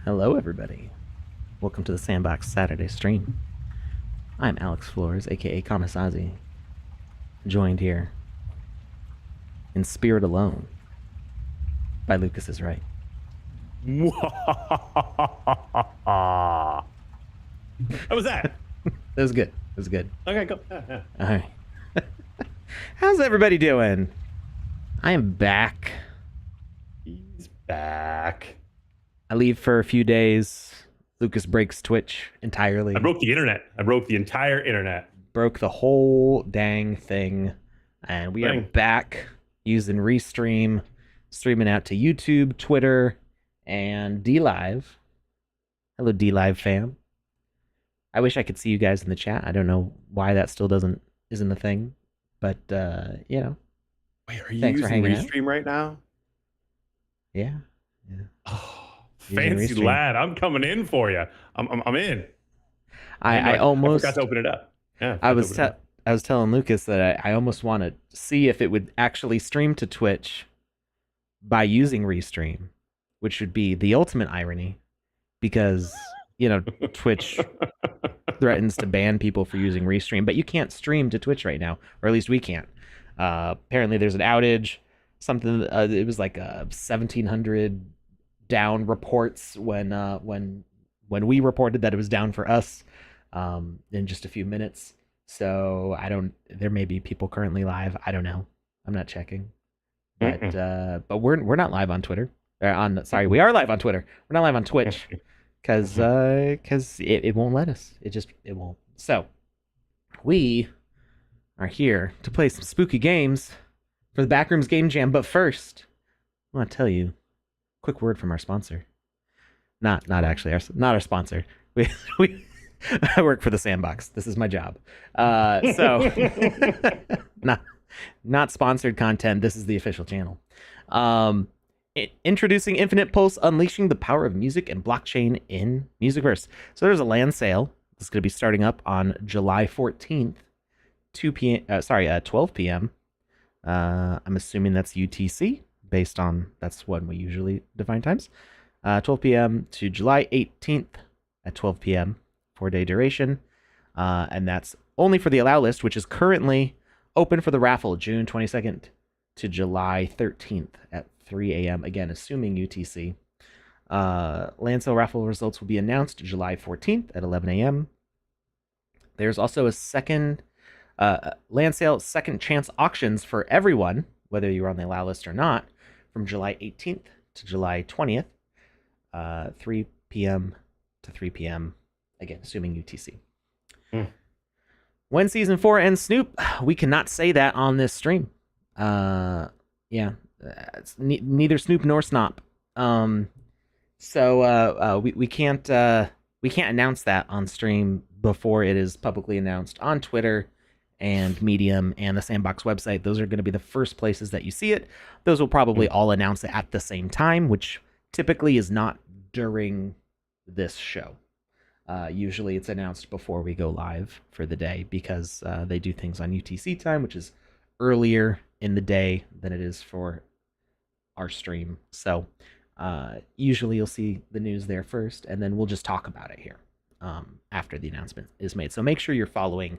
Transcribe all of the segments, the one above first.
Hello, everybody. Welcome to the Sandbox Saturday stream. I'm Alex Florez, aka Kamasazi, joined here in spirit alone by Lucas is Right. How was that? That was good. It was good. Okay, go. Yeah. All right. How's everybody doing? I am back. He's back. I leave for a few days. Lucas breaks Twitch entirely. I broke the internet. I broke the entire internet. Broke the whole dang thing. And we are back using Restream, streaming out to YouTube, Twitter, and DLive. Hello, DLive fam. I wish I could see you guys in the chat. I don't know why that still isn't a thing, but you know. Wait, are you Thanks using for hanging Restream right now? Yeah. Oh, fancy lad! I'm coming in for you. I'm in. I almost forgot to open it up. Yeah, I was telling Lucas that I almost want to see if it would actually stream to Twitch by using Restream, which would be the ultimate irony, because Twitch threatens to ban people for using Restream, but you can't stream to Twitch right now, or at least we can't. Apparently, there's an outage. Something it was like 1,700 down reports when we reported that it was down for us in just a few minutes. So there may be people currently live. I don't know. I'm not checking. But we're not live on Twitter. We are live on Twitter. We're not live on Twitch because it won't let us. It won't. So we are here to play some spooky games for the Backrooms Game Jam. But first, I want to tell you a quick word from our sponsor. Not actually not our sponsor. I work for the Sandbox. This is my job. So not sponsored content. This is the official channel. Introducing Infinite Pulse, unleashing the power of music and blockchain in Musicverse. So there's a land sale. It's going to be starting up on July 14th, 12 p.m. I'm assuming that's UTC, based on that's when we usually define times. 12 p.m. to July 18th at 12 p.m. 4-day duration. And that's only for the allow list, which is currently open for the raffle June 22nd to July 13th at 3 a.m. Again, assuming UTC. Land sale raffle results will be announced July 14th at 11 a.m. There's also a second land sale second chance auctions for everyone, whether you're on the allow list or not, from July 18th to July 20th, 3 p.m. to 3 p.m. Again, assuming UTC. When season 4 ends, Snoop, we cannot say that on this stream. It's neither Snoop nor Snop. So we can't announce that on stream before it is publicly announced on Twitter and Medium and the Sandbox website. Those are going to be the first places that you see it. Those will probably all announce it at the same time, which typically is not during this show. Usually it's announced before we go live for the day, because they do things on UTC time, which is earlier in the day than it is for our stream. So usually you'll see the news there first, and then we'll just talk about it here after the announcement is made. So make sure you're following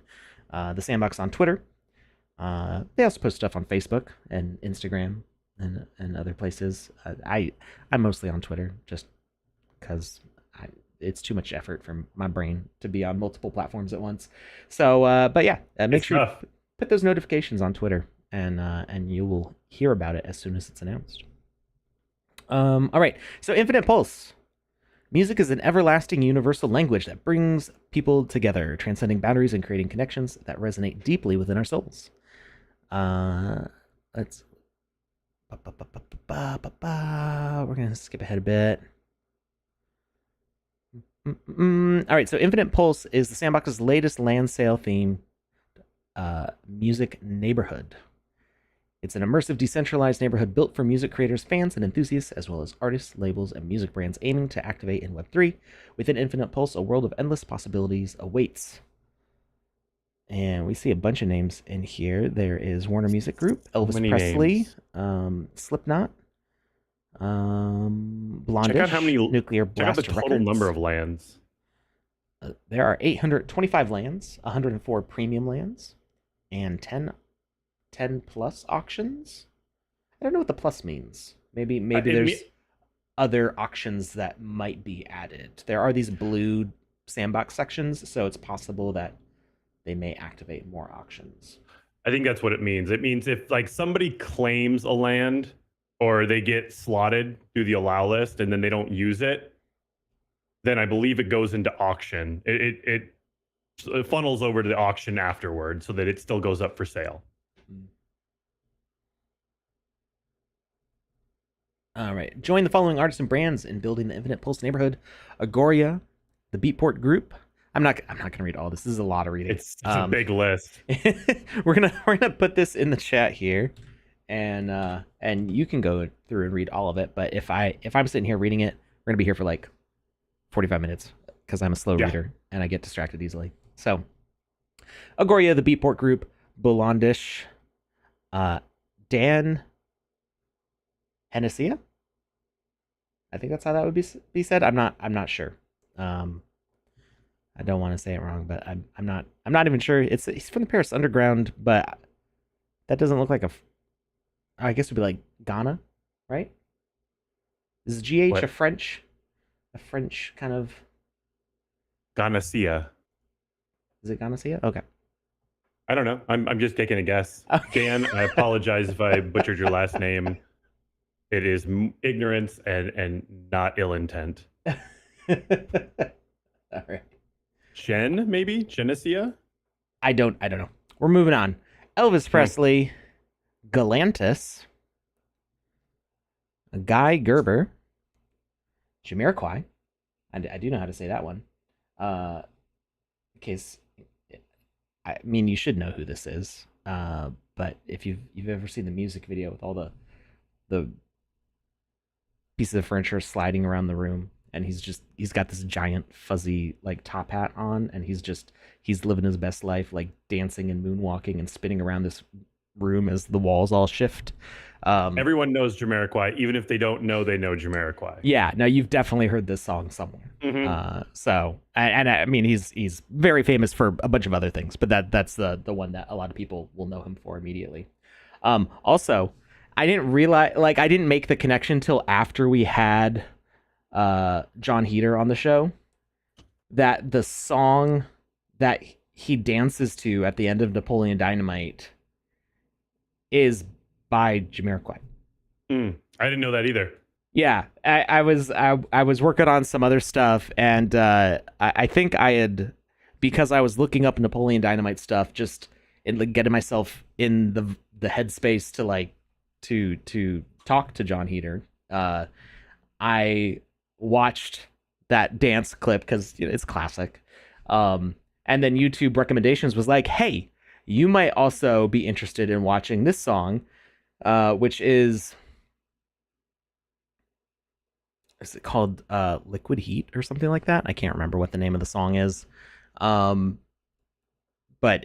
the Sandbox on Twitter. They also post stuff on Facebook and Instagram and other places. I'm mostly on Twitter just because it's too much effort for my brain to be on multiple platforms at once. So, but yeah, make sure you put those notifications on Twitter, and you will hear about it as soon as it's announced. All right, so Infinite Pulse. Music is an everlasting universal language that brings people together, transcending boundaries and creating connections that resonate deeply within our souls. Let's... We're going to skip ahead a bit. All right, so Infinite Pulse is the Sandbox's latest land sale theme music neighborhood. It's an immersive, decentralized neighborhood built for music creators, fans, and enthusiasts, as well as artists, labels, and music brands aiming to activate in Web3. Within Infinite Pulse, a world of endless possibilities awaits. And we see a bunch of names in here. There is Warner Music Group, Elvis Presley, Slipknot, Blondish. Check out how many Nuclear Check out Blast the total number Records. of lands. There are 825 lands, 104 premium lands, and 10 plus auctions. I don't know what the plus means. Maybe there's other auctions that might be added. There are these blue sandbox sections, so it's possible that they may activate more auctions. I think that's what it means. It means if like somebody claims a land or they get slotted through the allow list and then they don't use it, then I believe it goes into auction. It funnels over to the auction afterward so that it still goes up for sale. All right. Join the following artists and brands in building the Infinite Pulse neighborhood: Agoria, the Beatport Group. I'm not gonna read all this. This is a lot of reading. It's a big list. we're gonna put this in the chat here, and you can go through and read all of it. But if I'm sitting here reading it, we're gonna be here for like 45 minutes because I'm a slow reader and I get distracted easily. So, Agoria, the Beatport Group, Blondish, Dan Hennessy. I think that's how that would be said. I'm not sure. I don't want to say it wrong, but I'm not even sure. He's from the Paris Underground, but that doesn't look like I guess it would be like Ghana, right? Is GH what? a French kind of Ganacia? Is it Ganacia? Okay. I don't know. I'm just taking a guess. Okay. Dan, I apologize if I butchered your last name. It is ignorance and not ill intent. All right. Jen, maybe? Genesia? I don't know. We're moving on. Elvis Presley, Galantis, Guy Gerber, Jamiroquai. I do know how to say that one. In case, I mean, you should know who this is. But if you've ever seen the music video with all the pieces of furniture sliding around the room, and he's got this giant fuzzy like top hat on, and he's living his best life, like dancing and moonwalking and spinning around this room as the walls all shift. Everyone knows Jamiroquai, even if they don't know they know Jamiroquai. Yeah, no, you've definitely heard this song somewhere. Mm-hmm. So I mean he's very famous for a bunch of other things, but that's the one that a lot of people will know him for immediately. Also, I didn't realize, like, I didn't make the connection till after we had John Heater on the show, that the song that he dances to at the end of Napoleon Dynamite is by Jamiroquai. I didn't know that either. Yeah, I was working on some other stuff, and I think I had, because I was looking up Napoleon Dynamite stuff, just in like getting myself in the headspace to like to talk to John Heater. I watched that dance clip because it's classic, and then YouTube recommendations was like, hey, you might also be interested in watching this song, which is it called Liquid Heat or something like that? I can't remember what the name of the song is. But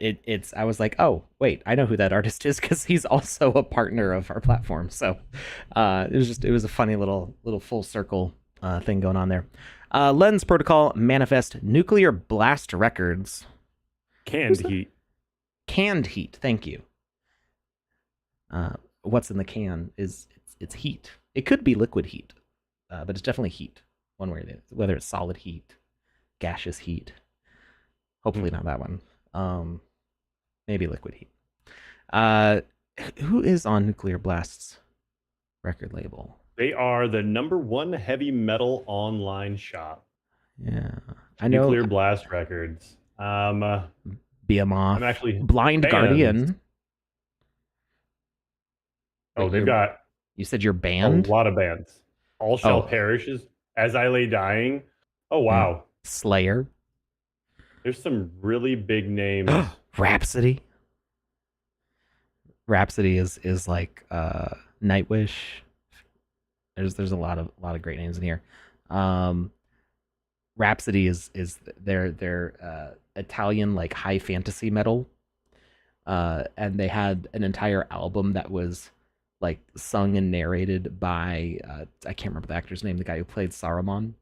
it's I was like, oh wait, I know who that artist is because he's also a partner of our platform. So it was a funny little full circle thing going on there. Lens Protocol, Manifest, Nuclear Blast Records, Canned Heat. Thank you. What's in the can is it's heat. It could be liquid heat, but it's definitely heat. One way or the other, whether it's solid heat, gaseous heat. Hopefully not that one. Maybe liquid heat. Who is on Nuclear Blast's record label? They are the #1 heavy metal online shop. Yeah, I know. Nuclear Blast Records. Behemoth. I'm actually Blind banned. Guardian. Oh, they've got. You said you're banned? A lot of bands. All Shall Perish is As I Lay Dying. Oh wow. Slayer. There's some really big names. Rhapsody. Rhapsody is like Nightwish. There's a lot of great names in here. Rhapsody is their Italian like high fantasy metal. And they had an entire album that was like sung and narrated by I can't remember the actor's name, the guy who played Saruman.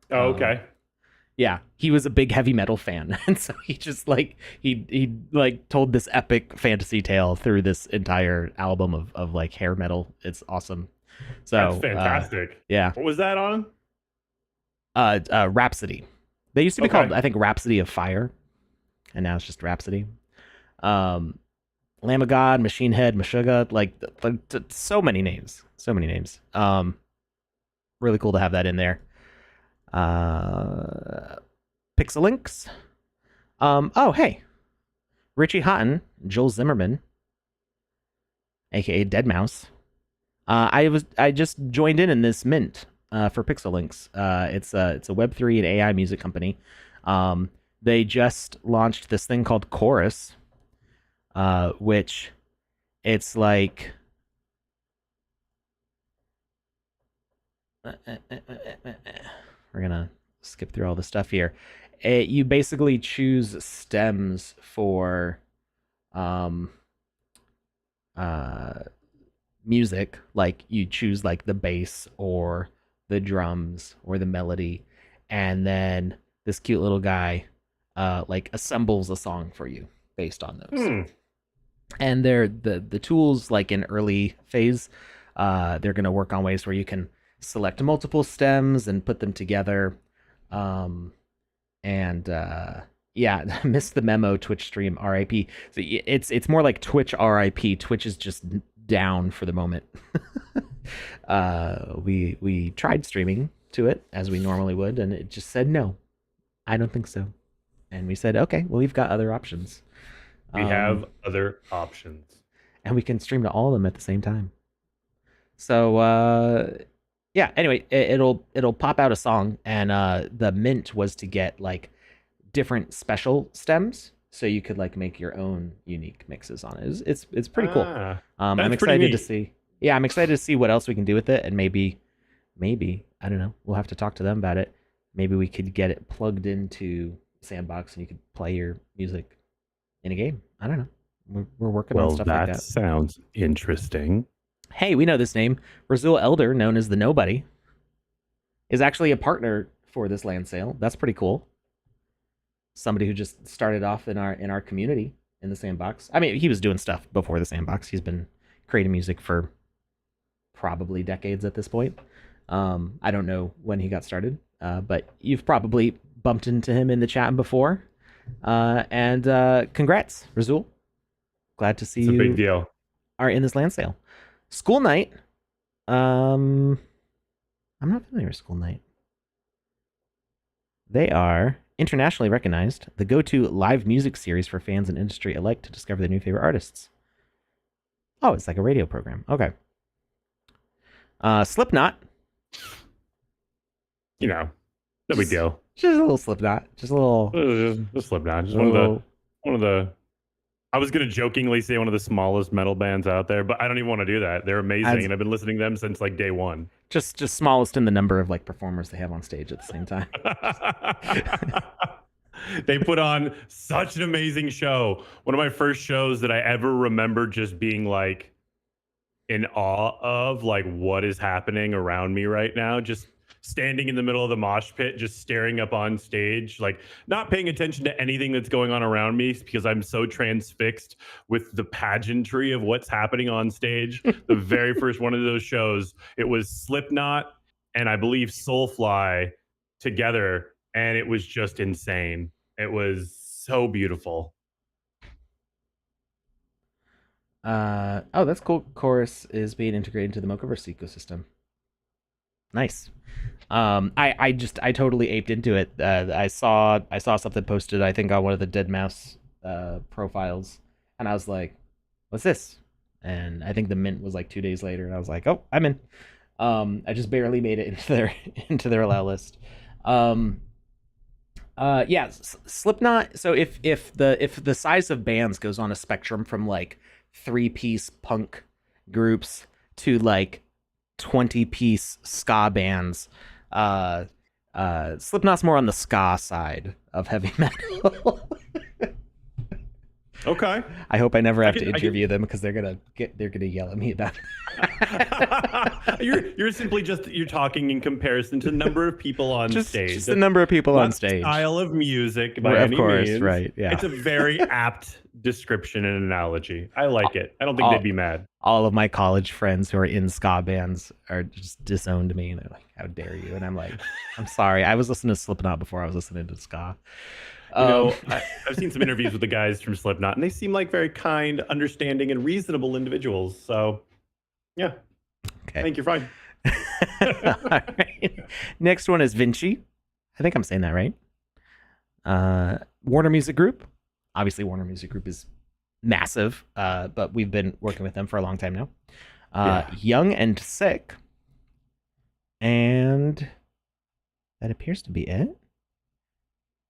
Oh, okay. Yeah, he was a big heavy metal fan, and so he just like he like told this epic fantasy tale through this entire album of like hair metal. It's awesome. So That's fantastic. Yeah. What was that on? Rhapsody. They used to be called, I think, Rhapsody of Fire, and now it's just Rhapsody. Lamb of God, Machine Head, Meshuggah, like so many names, so many names. Really cool to have that in there. Pixelinks. Oh, hey, Richie Houghton, Joel Zimmerman, aka Deadmau5. I just joined in this mint for Pixelinks. It's a Web3 and AI music company. They just launched this thing called Chorus, which it's like we're gonna skip through all the stuff here. You basically choose stems for music, like you choose like the bass or the drums or the melody, and then this cute little guy like assembles a song for you based on those. And they're the tools, like in early phase, they're going to work on ways where you can select multiple stems and put them together. Yeah, missed the memo. Twitch stream RIP. So it's more like Twitch RIP. Twitch is just down for the moment. We tried streaming to it as we normally would, and it just said no. I don't think so. And we said, okay, well, we've got other options. We have other options, and we can stream to all of them at the same time. So yeah. Anyway, it'll pop out a song, and the mint was to get like different special stems, so you could like make your own unique mixes on it. It's pretty cool. I'm excited to see. Yeah, I'm excited to see what else we can do with it, and maybe I don't know. We'll have to talk to them about it. Maybe we could get it plugged into Sandbox, and you could play your music in a game. I don't know. We're working on stuff like that. That sounds interesting. Hey, we know this name. Razul Elder, known as the Nobody, is actually a partner for this land sale. That's pretty cool. Somebody who just started off in our community in the Sandbox. I mean, he was doing stuff before the Sandbox. He's been creating music for probably decades at this point. I don't know when he got started, but you've probably bumped into him in the chat before. And congrats, Razul. Glad to see you. It's a big deal. Are in this land sale. School Night. I'm not familiar with School Night. They are internationally recognized, the go-to live music series for fans and industry alike to discover their new favorite artists. Oh, it's like a radio program. Okay. Slipknot. You know, no big deal. Just a little Slipknot. Just a little. Just Slipknot. Just one of the. I was gonna jokingly say one of the smallest metal bands out there, but I don't even want to do that. They're amazing, and I've been listening to them since like day one. Just smallest in the number of like performers they have on stage at the same time. They put on such an amazing show. One of my first shows that I ever remember just being like in awe of, like, what is happening around me right now. Just standing in the middle of the mosh pit, just staring up on stage, like not paying attention to anything that's going on around me because I'm so transfixed with the pageantry of what's happening on stage. The very first one of those shows, it was Slipknot and I believe Soulfly together, and it was just insane. It was so beautiful. Oh, that's cool. Chorus is being integrated into the Mochaverse ecosystem. Nice. I totally aped into it. I saw something posted, I think, on one of the Deadmau5 profiles, and I was like, "What's this?" And I think the mint was like 2 days later, and I was like, "Oh, I'm in." I just barely made it into their allow list. Yeah, Slipknot. So if the size of bands goes on a spectrum from like 3-piece punk groups to like 20-piece ska bands, Slipknot's more on the ska side of heavy metal. Okay. I hope I never have to I interview them because they're gonna yell at me about it. you're simply just you're talking in comparison to the number of people on stage. Just the number of people on stage. Style of music by of any course, means. right? Yeah. It's a very apt description and analogy. I like it. I don't think they'd be mad. All of my college friends who are in ska bands are just disowned me, and they're like, "How dare you?" And I'm like, "I'm sorry. I was listening to Slipknot before I was listening to ska." You know, I've seen some interviews with the guys from Slipknot, and they seem like very kind, understanding, and reasonable individuals. So, yeah. Okay. I think you're fine. All right. Next one is Vinci. I think I'm saying that right. Warner Music Group. Obviously, Warner Music Group is massive, but we've been working with them for a long time now. Young and Sick. And that appears to be it.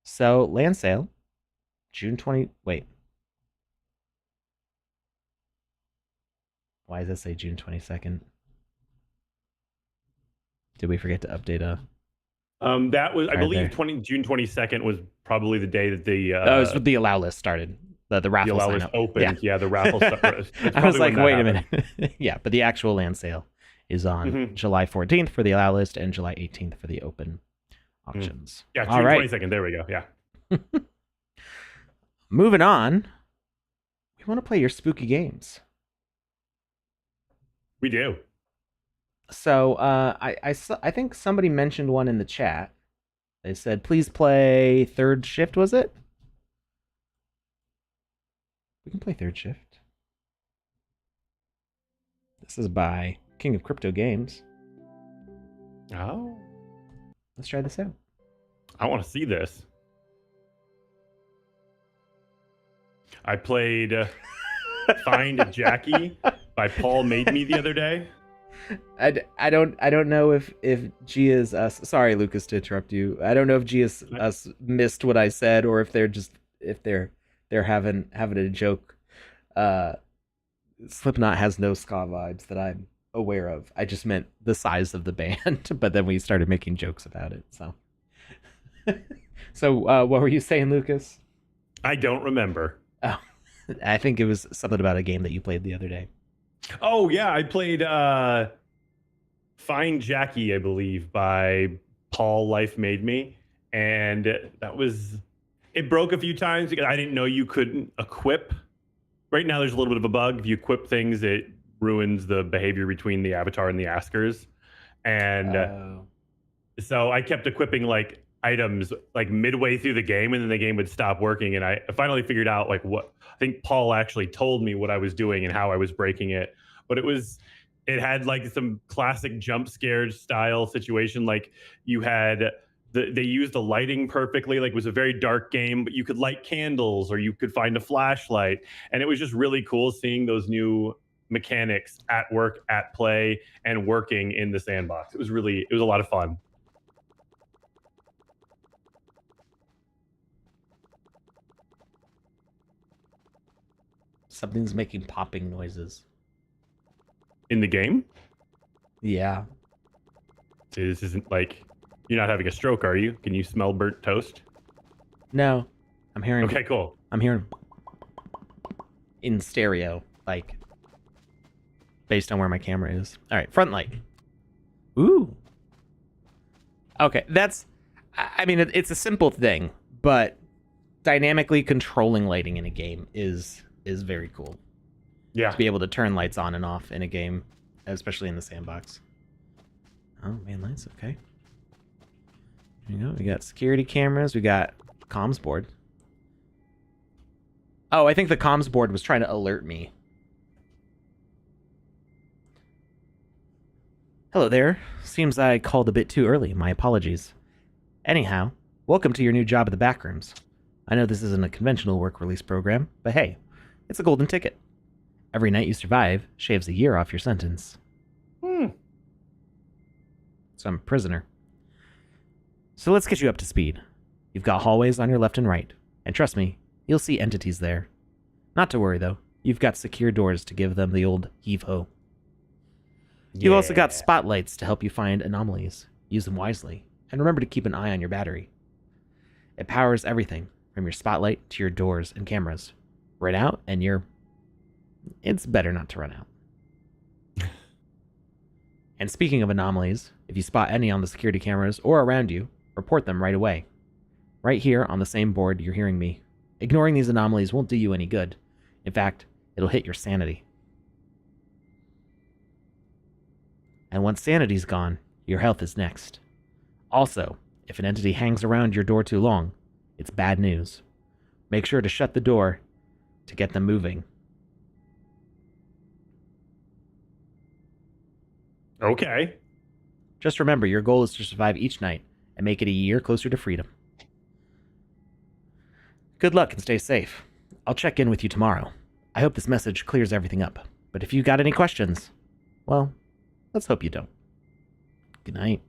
So, land sale, June 20. Wait. Why does it say June 22nd? Did we forget to update that was, I believe, there. June 22nd was probably the day that the it was the allow list started. The raffle allow list opened. Yeah, the raffle started. I was like, wait a minute. Yeah, but the actual land sale is on July 14th for the allow list and July 18th for the open auctions. Yeah, June 22nd. There we go. Yeah. Moving on, we want to play your spooky games. We do. So I think somebody mentioned one in the chat. They said, please play Third Shift, was it? We can play Third Shift. This is by King of Crypto Games. Oh. Let's try this out. I want to see this. I played Find Jackie by Paul Made Me the other day. I don't know if Gia's us. Sorry, Lucas, to interrupt you. I don't know if Gia's us missed what I said, or if they're having a joke. Slipknot has no ska vibes that I'm aware of. I just meant the size of the band, but then we started making jokes about it. So, what were you saying, Lucas? I don't remember. Oh, I think it was something about a game that you played the other day. Oh yeah, I played Find Jackie, I believe, by Paul Life Made Me, and it broke a few times because I didn't know you couldn't equip. Right now, there's a little bit of a bug. If you equip things, it ruins the behavior between the avatar and the askers, and so I kept equipping like items like midway through the game, and then the game would stop working, and I finally figured out like what I think Paul actually told me what I was doing and how I was breaking it. But it had like some classic jump scare style situation. Like you had they used the lighting perfectly. Like it was a very dark game, but you could light candles or you could find a flashlight, and it was just really cool seeing those new mechanics at work, at play, and working in the sandbox. It was a lot of fun. Something's making popping noises. In the game? Yeah. This isn't like, you're not having a stroke, are you? Can you smell burnt toast? No. I'm hearing... Okay, cool. I'm hearing... in stereo, like, based on where my camera is. All right, front light. Ooh. Okay, that's... I mean, it's a simple thing, but dynamically controlling lighting in a game is very cool. Yeah. To be able to turn lights on and off in a game, especially in the sandbox. Oh, main lights, okay. There you go. We got security cameras. We got comms board. Oh, I think the comms board was trying to alert me. Hello there. Seems I called a bit too early. My apologies. Anyhow, welcome to your new job at the Backrooms. I know this isn't a conventional work release program, but hey, it's a golden ticket. Every night you survive shaves a year off your sentence. So I'm a prisoner. So let's get you up to speed. You've got hallways on your left and right, and trust me, you'll see entities there. Not to worry though, you've got secure doors to give them the old heave-ho. You've also got spotlights to help you find anomalies. Use them wisely, and remember to keep an eye on your battery. It powers everything, from your spotlight to your doors and cameras. Run out, and it's better not to run out. And speaking of anomalies, if you spot any on the security cameras or around you, report them right away. Right here on the same board you're hearing me. Ignoring these anomalies won't do you any good. In fact, it'll hit your sanity. And once sanity's gone, your health is next. Also, if an entity hangs around your door too long, it's bad news. Make sure to shut the door to get them moving. Okay. Just remember, your goal is to survive each night and make it a year closer to freedom. Good luck and stay safe. I'll check in with you tomorrow. I hope this message clears everything up. But if you got any questions, well, let's hope you don't. Good night.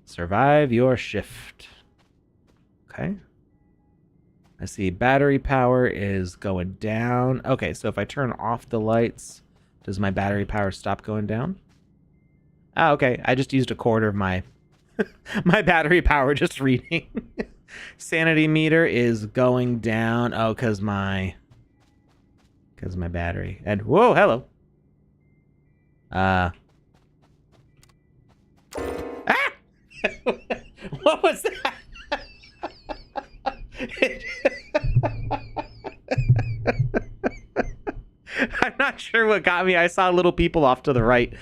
Survive your shift. Okay. I see battery power is going down. Okay, so if I turn off the lights, does my battery power stop going down? Ah, okay. I just used a quarter of my my battery power just reading. Sanity meter is going down. Oh, because my battery. And whoa, hello. Ah! What was that? I'm not sure what got me. I saw little people off to the right.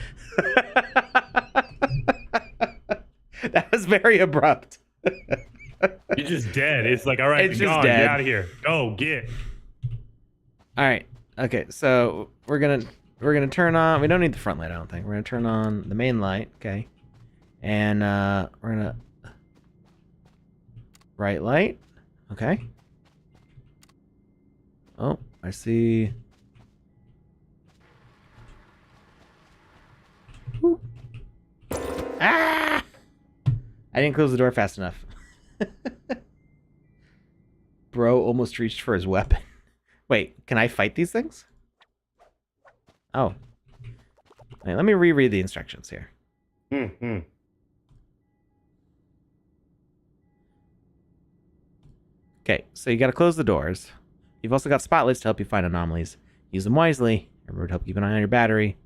That was very abrupt. You're just dead. It's like, all right, It's be just gone. dead. Get out of here. Go, get. All right. Okay, so we're gonna turn on. We don't need the front light, I don't think. We're gonna turn on the main light. Okay, and we're gonna right light. Okay. Oh, I see. Woo. Ah! I didn't close the door fast enough. Bro almost reached for his weapon. Wait, can I fight these things? Oh. Wait, let me reread the instructions here. Okay, so you gotta close the doors. You've also got spotlights to help you find anomalies. Use them wisely. Remember to help keep an eye on your battery.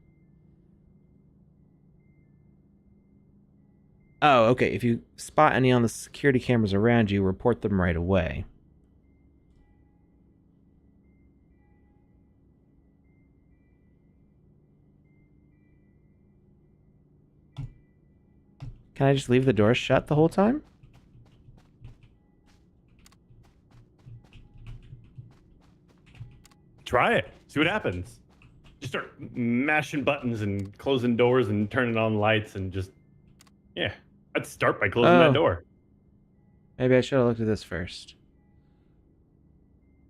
Oh, okay. If you spot any on the security cameras around you, report them right away. Can I just leave the door shut the whole time? Try it. See what happens. Just start mashing buttons and closing doors and turning on lights and just, yeah. I'd start by closing that door. Maybe I should have looked at this first.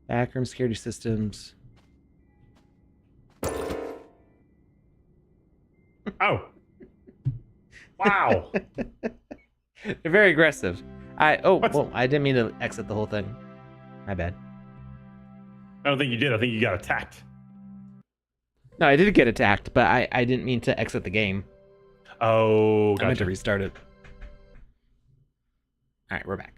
Backroom security systems. Oh. Wow. They're very aggressive. Well, I didn't mean to exit the whole thing. My bad. I don't think you did. I think you got attacked. No, I did get attacked, but I didn't mean to exit the game. Oh, gotcha. I meant to restart it. All right, we're back.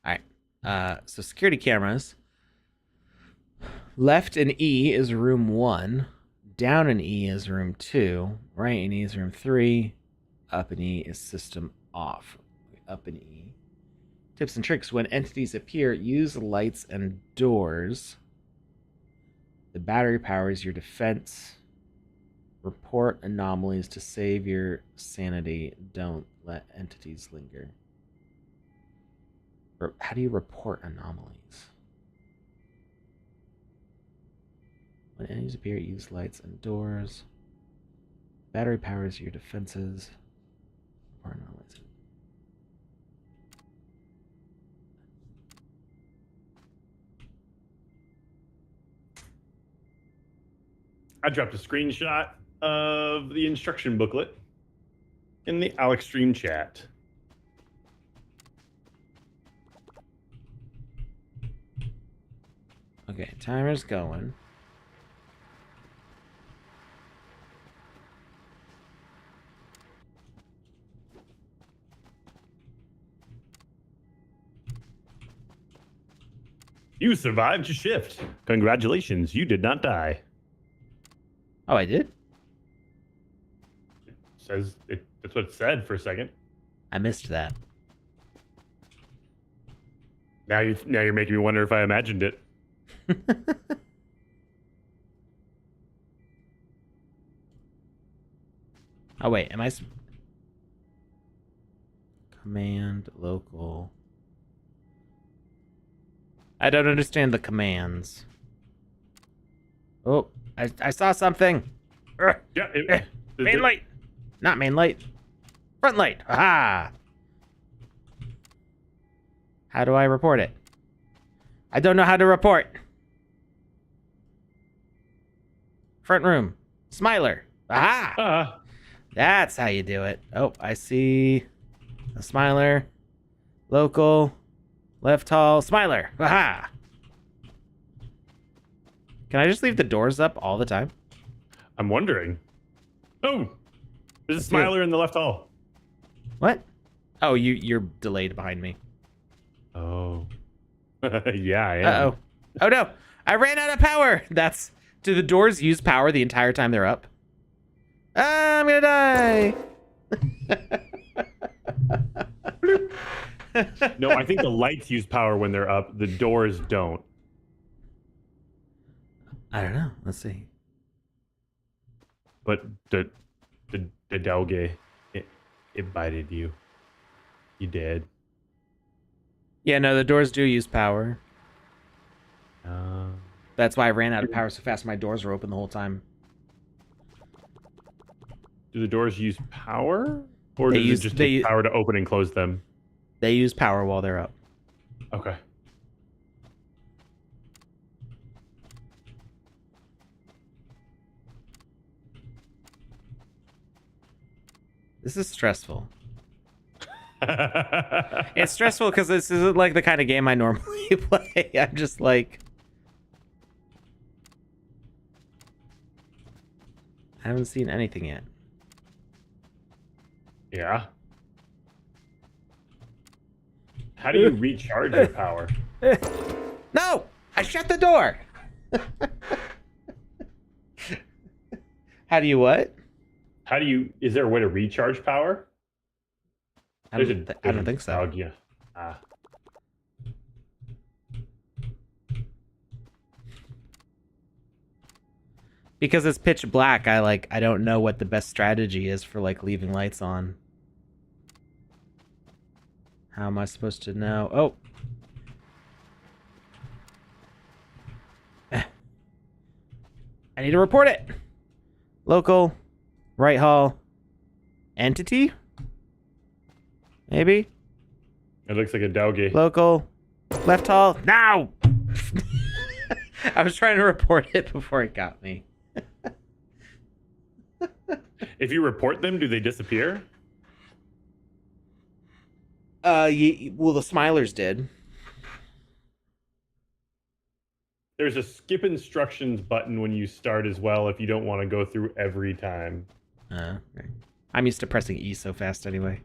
All right. So security cameras. Left in E is room 1. Down in E is room 2. Right in E is room 3. Up in E is system off. Up in E. Tips and tricks. When entities appear, use lights and doors. The battery powers your defense. Report anomalies to save your sanity. Don't let entities linger. How do you report anomalies? When entities appear, use lights and doors. Battery powers your defenses. Report anomalies. I dropped a screenshot of the instruction booklet in the Alex stream chat. Okay, timer's going. You survived your shift. Congratulations, you did not die. Oh, I did? Says it. That's what it said for a second. I missed that. Now you're making me wonder if I imagined it. Oh, wait. Am I... Command local. I don't understand the commands. Oh, I saw something. Yeah. Main light. Not main light. Front light. Aha. How do I report it? I don't know how to report. Front room. Smiler. Aha. That's how you do it. Oh, I see a smiler. Local. Left hall. Smiler. Aha. Can I just leave the doors up all the time? I'm wondering. Oh, there's a smiler in the left hall. What? Oh, you're delayed behind me. Oh. Yeah, I am. Uh-oh. Oh, no. I ran out of power. Do the doors use power the entire time they're up? I'm gonna die. No, I think the lights use power when they're up. The doors don't. I don't know. Let's see. But the doge, it bited you. You did. Yeah, no, the doors do use power. Uh, That's why I ran out of power so fast. My doors were open the whole time. do the doors use power? Or They does use- it just they- take power to open and close them? They use power while they're up. Okay. This is stressful. It's stressful because this isn't like the kind of game I normally play. I'm just like... I haven't seen anything yet. Yeah. How do you recharge your power? No! I shut the door! How do you what? How do you? Is there a way to recharge power? I don't think so. Oh, yeah. Because it's pitch black, I don't know what the best strategy is for like leaving lights on. How am I supposed to know? Oh. I need to report it. Local, right hall, entity? Maybe? It looks like a doge. Local, left hall, now! I was trying to report it before it got me. If you report them, do they disappear? Well, the Smilers did. There's a skip instructions button when you start as well if you don't want to go through every time. Okay. I'm used to pressing E so fast anyway.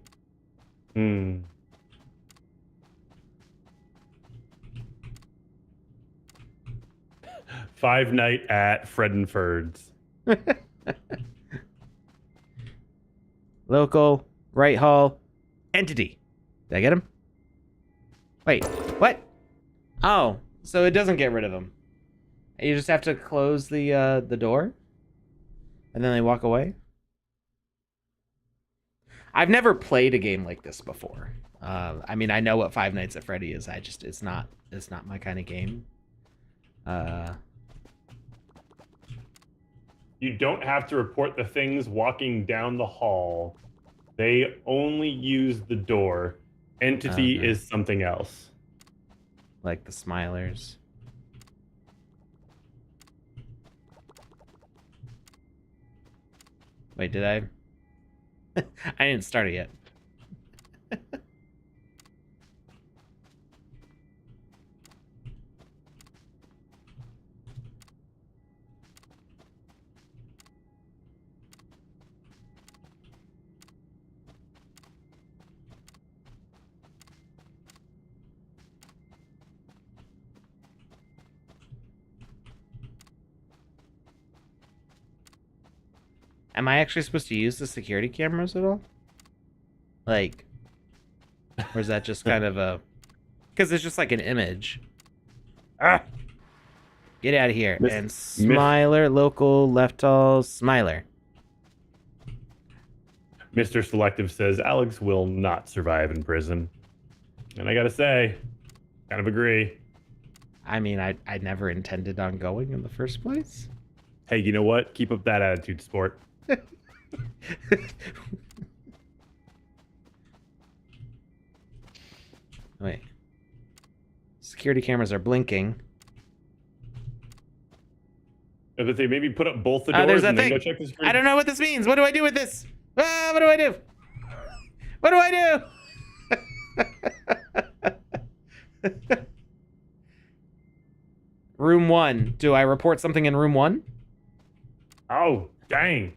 Five Night at Fred and Ferd's. Local, right hall, entity. Did I get him? Wait, what? Oh, so it doesn't get rid of them. You just have to close the door? And then they walk away? I've never played a game like this before. I mean, I know what Five Nights at Freddy is. It's not my kind of game. You don't have to report the things walking down the hall. They only use the door. Entity Okay. is something else. Like the Smilers. Wait, did I? I didn't start it yet. Am I actually supposed to use the security cameras at all? Like, or is that just kind of a... Because it's just like an image. Ah! Get out of here. And Smiler, local, left all, Smiler. Mr. Selective says Alex will not survive in prison. And I gotta say, kind of agree. I mean, I never intended on going in the first place. Hey, you know what? Keep up that attitude, sport. Wait. Security cameras are blinking. But they maybe put up both the doors there's and that then thing. go check the screen. I don't know what this means. What do I do with this? Ah, what do I do? What do I do? Room 1. Do I report something in room 1? Oh, dang.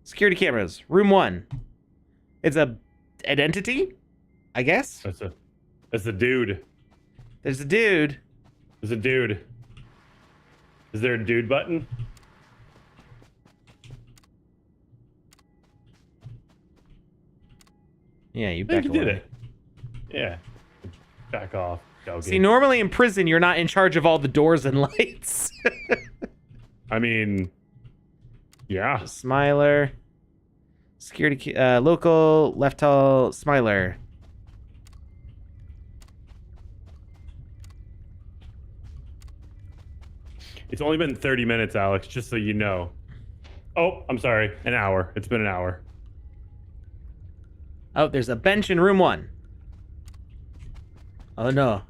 Security cameras. Room 1. It's an entity, I guess. That's a dude. There's a dude. There's a dude. Is there a dude button? Yeah, you I back think you away. did it. Yeah. Back off. Doggy. See, normally in prison, you're not in charge of all the doors and lights. I mean, yeah. Smiler. Security, local, left all, Smiler. It's only been 30 minutes, Alex, just so you know. Oh, I'm sorry. An hour. It's been an hour. Oh, there's a bench in room 1. Oh, no.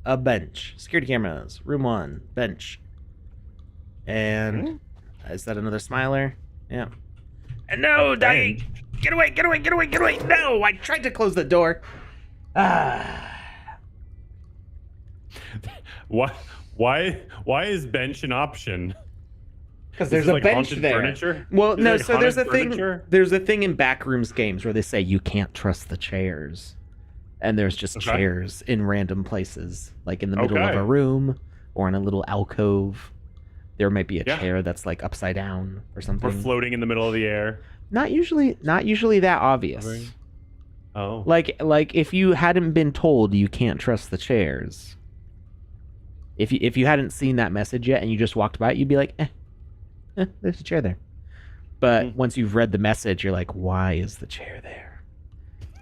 A bench. Security cameras. Room 1. Bench. And is that another Smiler? Yeah. And no, doggy! Get away, get away, get away, get away! No, I tried to close the door. Why is bench an option? Because there's a like bench haunted there. Furniture? Well, Is no. it like So there's a haunted thing. furniture? There's a thing in Backrooms games where they say you can't trust the chairs, and there's just chairs in random places, like in the middle of a room or in a little alcove. There might be a chair that's like upside down or something. Or floating in the middle of the air. Not usually that obvious. Oh. Like if you hadn't been told you can't trust the chairs. If you hadn't seen that message yet and you just walked by it, you'd be like, there's a chair there. But once you've read the message, you're like, why is the chair there?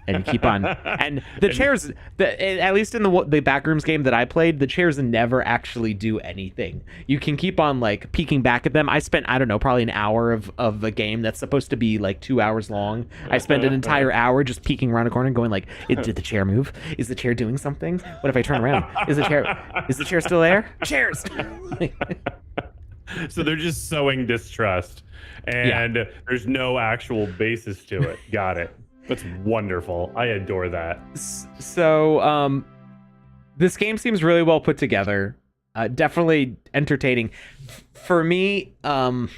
And you keep on. And the chairs, at least in the Backrooms game that I played, the chairs never actually do anything. You can keep on like peeking back at them. I spent, I don't know, probably an hour of a game that's supposed to be like 2 hours long. I spent an entire hour just peeking around a corner and going like, did the chair move? Is the chair doing something? What if I turn around? Is the chair still there? Chairs! So they're just sowing distrust, and there's no actual basis to it. Got it. That's wonderful. I adore that. So, this game seems really well put together. Definitely entertaining. For me, I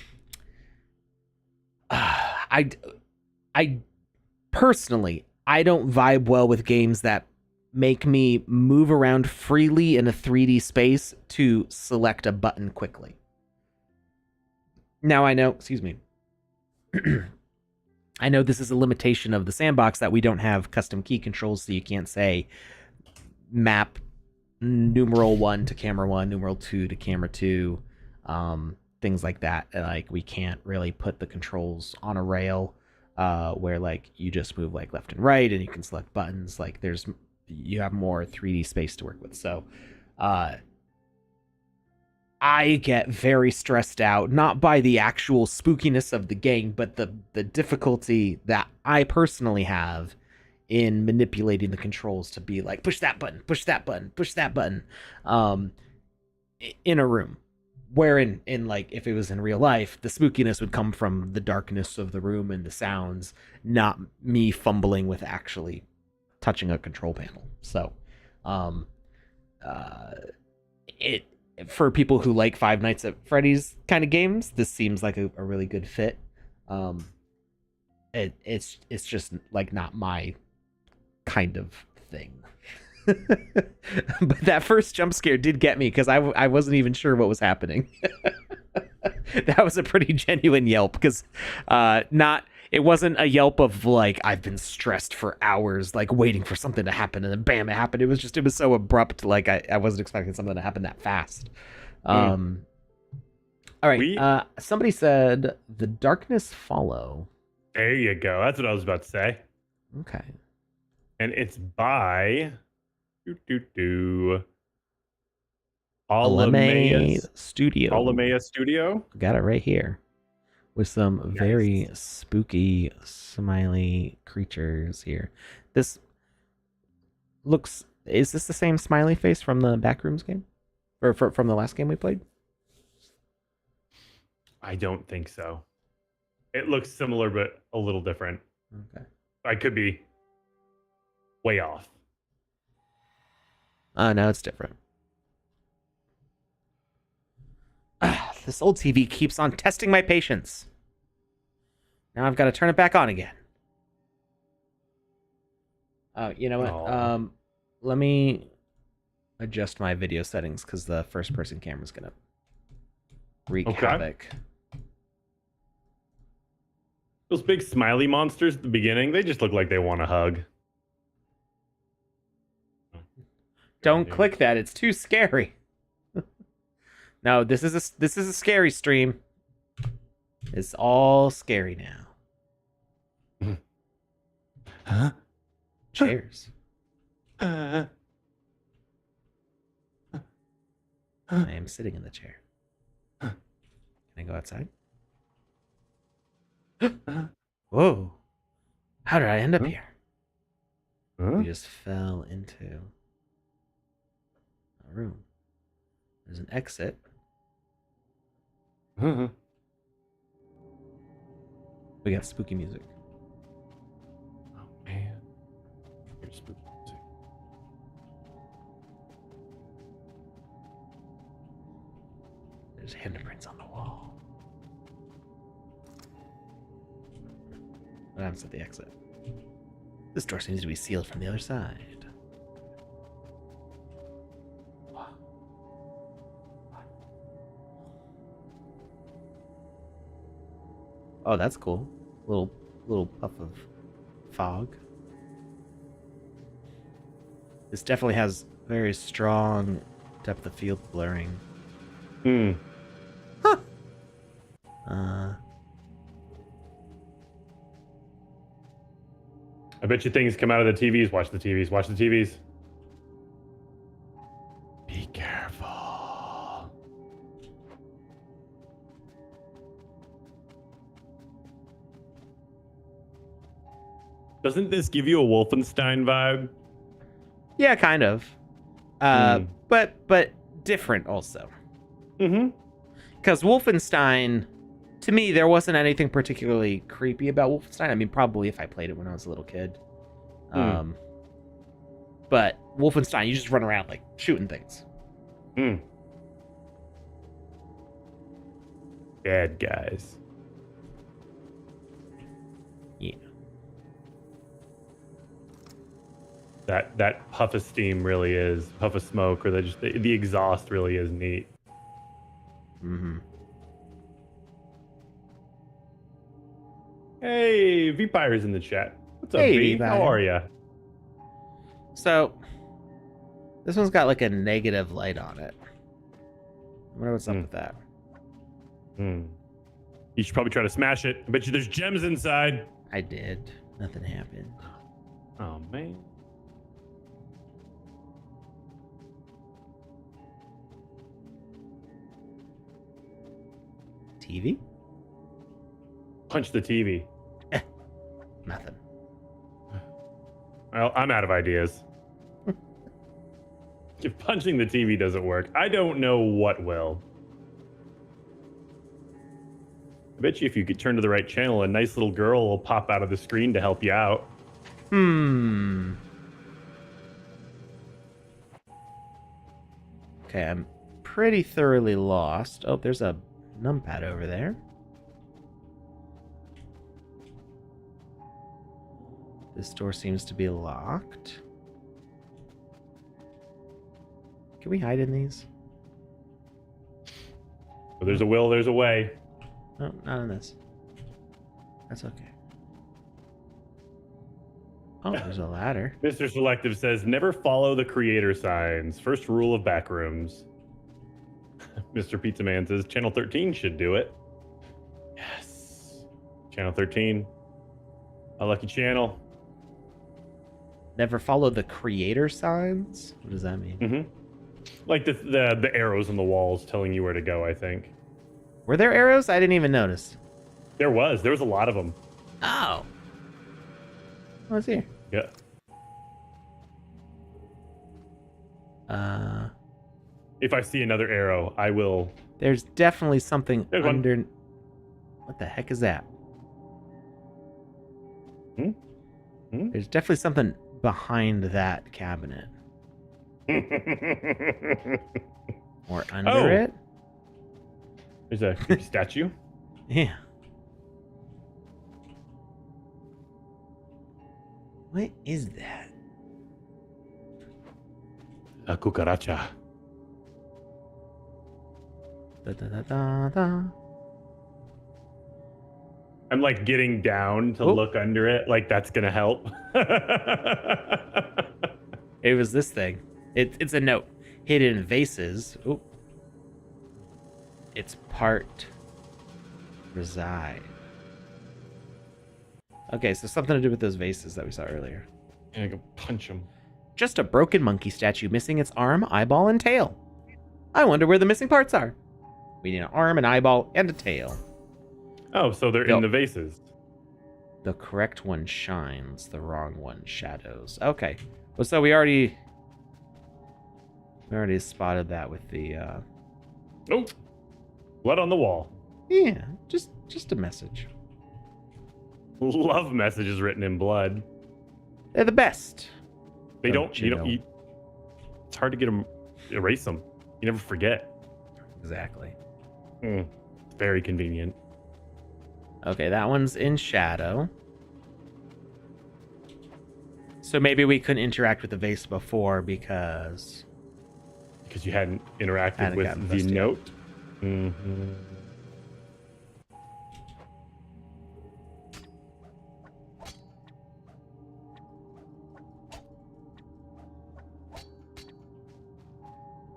personally, I don't vibe well with games that make me move around freely in a 3D space to select a button quickly. Now I know, excuse me. I know this is a limitation of the sandbox that we don't have custom key controls, so you can't say map numeral 1 to camera 1, numeral 2 to camera 2, things like that. Like we can't really put the controls on a rail where like you just move like left and right and you can select buttons. Like you have more 3D space to work with. So I get very stressed out, not by the actual spookiness of the game, but the difficulty that I personally have in manipulating the controls to be like, push that button, push that button, push that button, in a room. Where in like, if it was in real life, the spookiness would come from the darkness of the room and the sounds, not me fumbling with actually touching a control panel. So, for people who like Five Nights at Freddy's kind of games, this seems like a really good fit. It's just like not my kind of thing. But that first jump scare did get me because I wasn't even sure what was happening. That was a pretty genuine yelp because it wasn't a yelp of like I've been stressed for hours like waiting for something to happen and then bam it happened. It was so abrupt, like I wasn't expecting something to happen that fast. All right. Somebody said The Darkness Follow. There you go. That's what I was about to say. Okay. And it's by Alamea Studio. Alamea Studio. Got it right here. With some very spooky, smiley creatures here. This looks... Is this the same smiley face from the Backrooms game? Or from the last game we played? I don't think so. It looks similar, but a little different. Okay. I could be way off. No, it's different. This old TV keeps on testing my patience. Now I've got to turn it back on again. You know what? Aww. Let me adjust my video settings because the first-person camera is gonna wreak havoc. Those big smiley monsters at the beginning, they just look like they want a hug. Don't click that. It's too scary. No, this is a scary stream. It's all scary now. Huh? Chairs. I am sitting in the chair. Can I go outside? Whoa. How did I end up here? We just fell into a room. There's an exit. We got spooky music. Oh, man. Here's spooky music. There's handprints on the wall. What happens at the exit? This door seems to be sealed from the other side. Oh, that's cool. Little puff of fog. This definitely has very strong depth of field blurring. Huh. I bet you things come out of the TVs. Watch the TVs. Watch the TVs. Be careful. Doesn't this give you a Wolfenstein vibe? Yeah, kind of. But different also. Because Wolfenstein, to me, there wasn't anything particularly creepy about Wolfenstein. I mean, probably if I played it when I was a little kid. But Wolfenstein, you just run around like shooting things. Bad guys. Yeah. That puff of steam really is puff of smoke, or the exhaust really is neat. Hey, V-Pyre's in the chat. What's up, Hey, V? V-Pyre. How are ya? So, this one's got like a negative light on it. I wonder what's up with that. You should probably try to smash it. I bet you there's gems inside. I did. Nothing happened. Oh, man. TV? Punch the TV. Nothing. Well, I'm out of ideas. If punching the TV doesn't work, I don't know what will. I bet you if you could turn to the right channel, a nice little girl will pop out of the screen to help you out. Okay, I'm pretty thoroughly lost. Oh, there's a numpad over there. This door seems to be locked. Can we hide in these? So there's a will, there's a way. No, not in this. That's okay. Oh, there's a ladder. Mr. Selective says, never follow the creator signs. First rule of Backrooms. Mr. Pizza Man says, Channel 13 should do it. Yes. Channel 13. A lucky channel. Never follow the creator signs? What does that mean? Mm-hmm. Like the arrows on the walls telling you where to go, I think. Were there arrows? I didn't even notice. There was a lot of them. Oh. What's here? Yeah. If I see another arrow, I will. There's definitely something There's one. under. What the heck is that? Hmm? Hmm? There's definitely something behind that cabinet. Or under it? There's a creepy statue. Yeah. What is that? A cucaracha. Da, da, da, da, da. I'm like getting down to look under it, like that's gonna help. It was this thing. It's a note. Hidden vases. Oh. It's part reside. Okay, so something to do with those vases that we saw earlier. And I go punch him. Just a broken monkey statue missing its arm, eyeball, and tail. I wonder where the missing parts are. We need an arm, an eyeball, and a tail. Oh, so they're in the vases. The correct one shines, the wrong one shadows. Okay. Well, so we already spotted that with the Oh, blood on the wall. yeah, just a message. Love messages written in blood. They're the best. They Don't don't. You don't. know? You, it's hard to get them. Erase them. You never forget. Exactly. It's very convenient. Okay, that one's in shadow. So maybe we couldn't interact with the vase before because you hadn't interacted with gotten the this yet. note. Mm-hmm.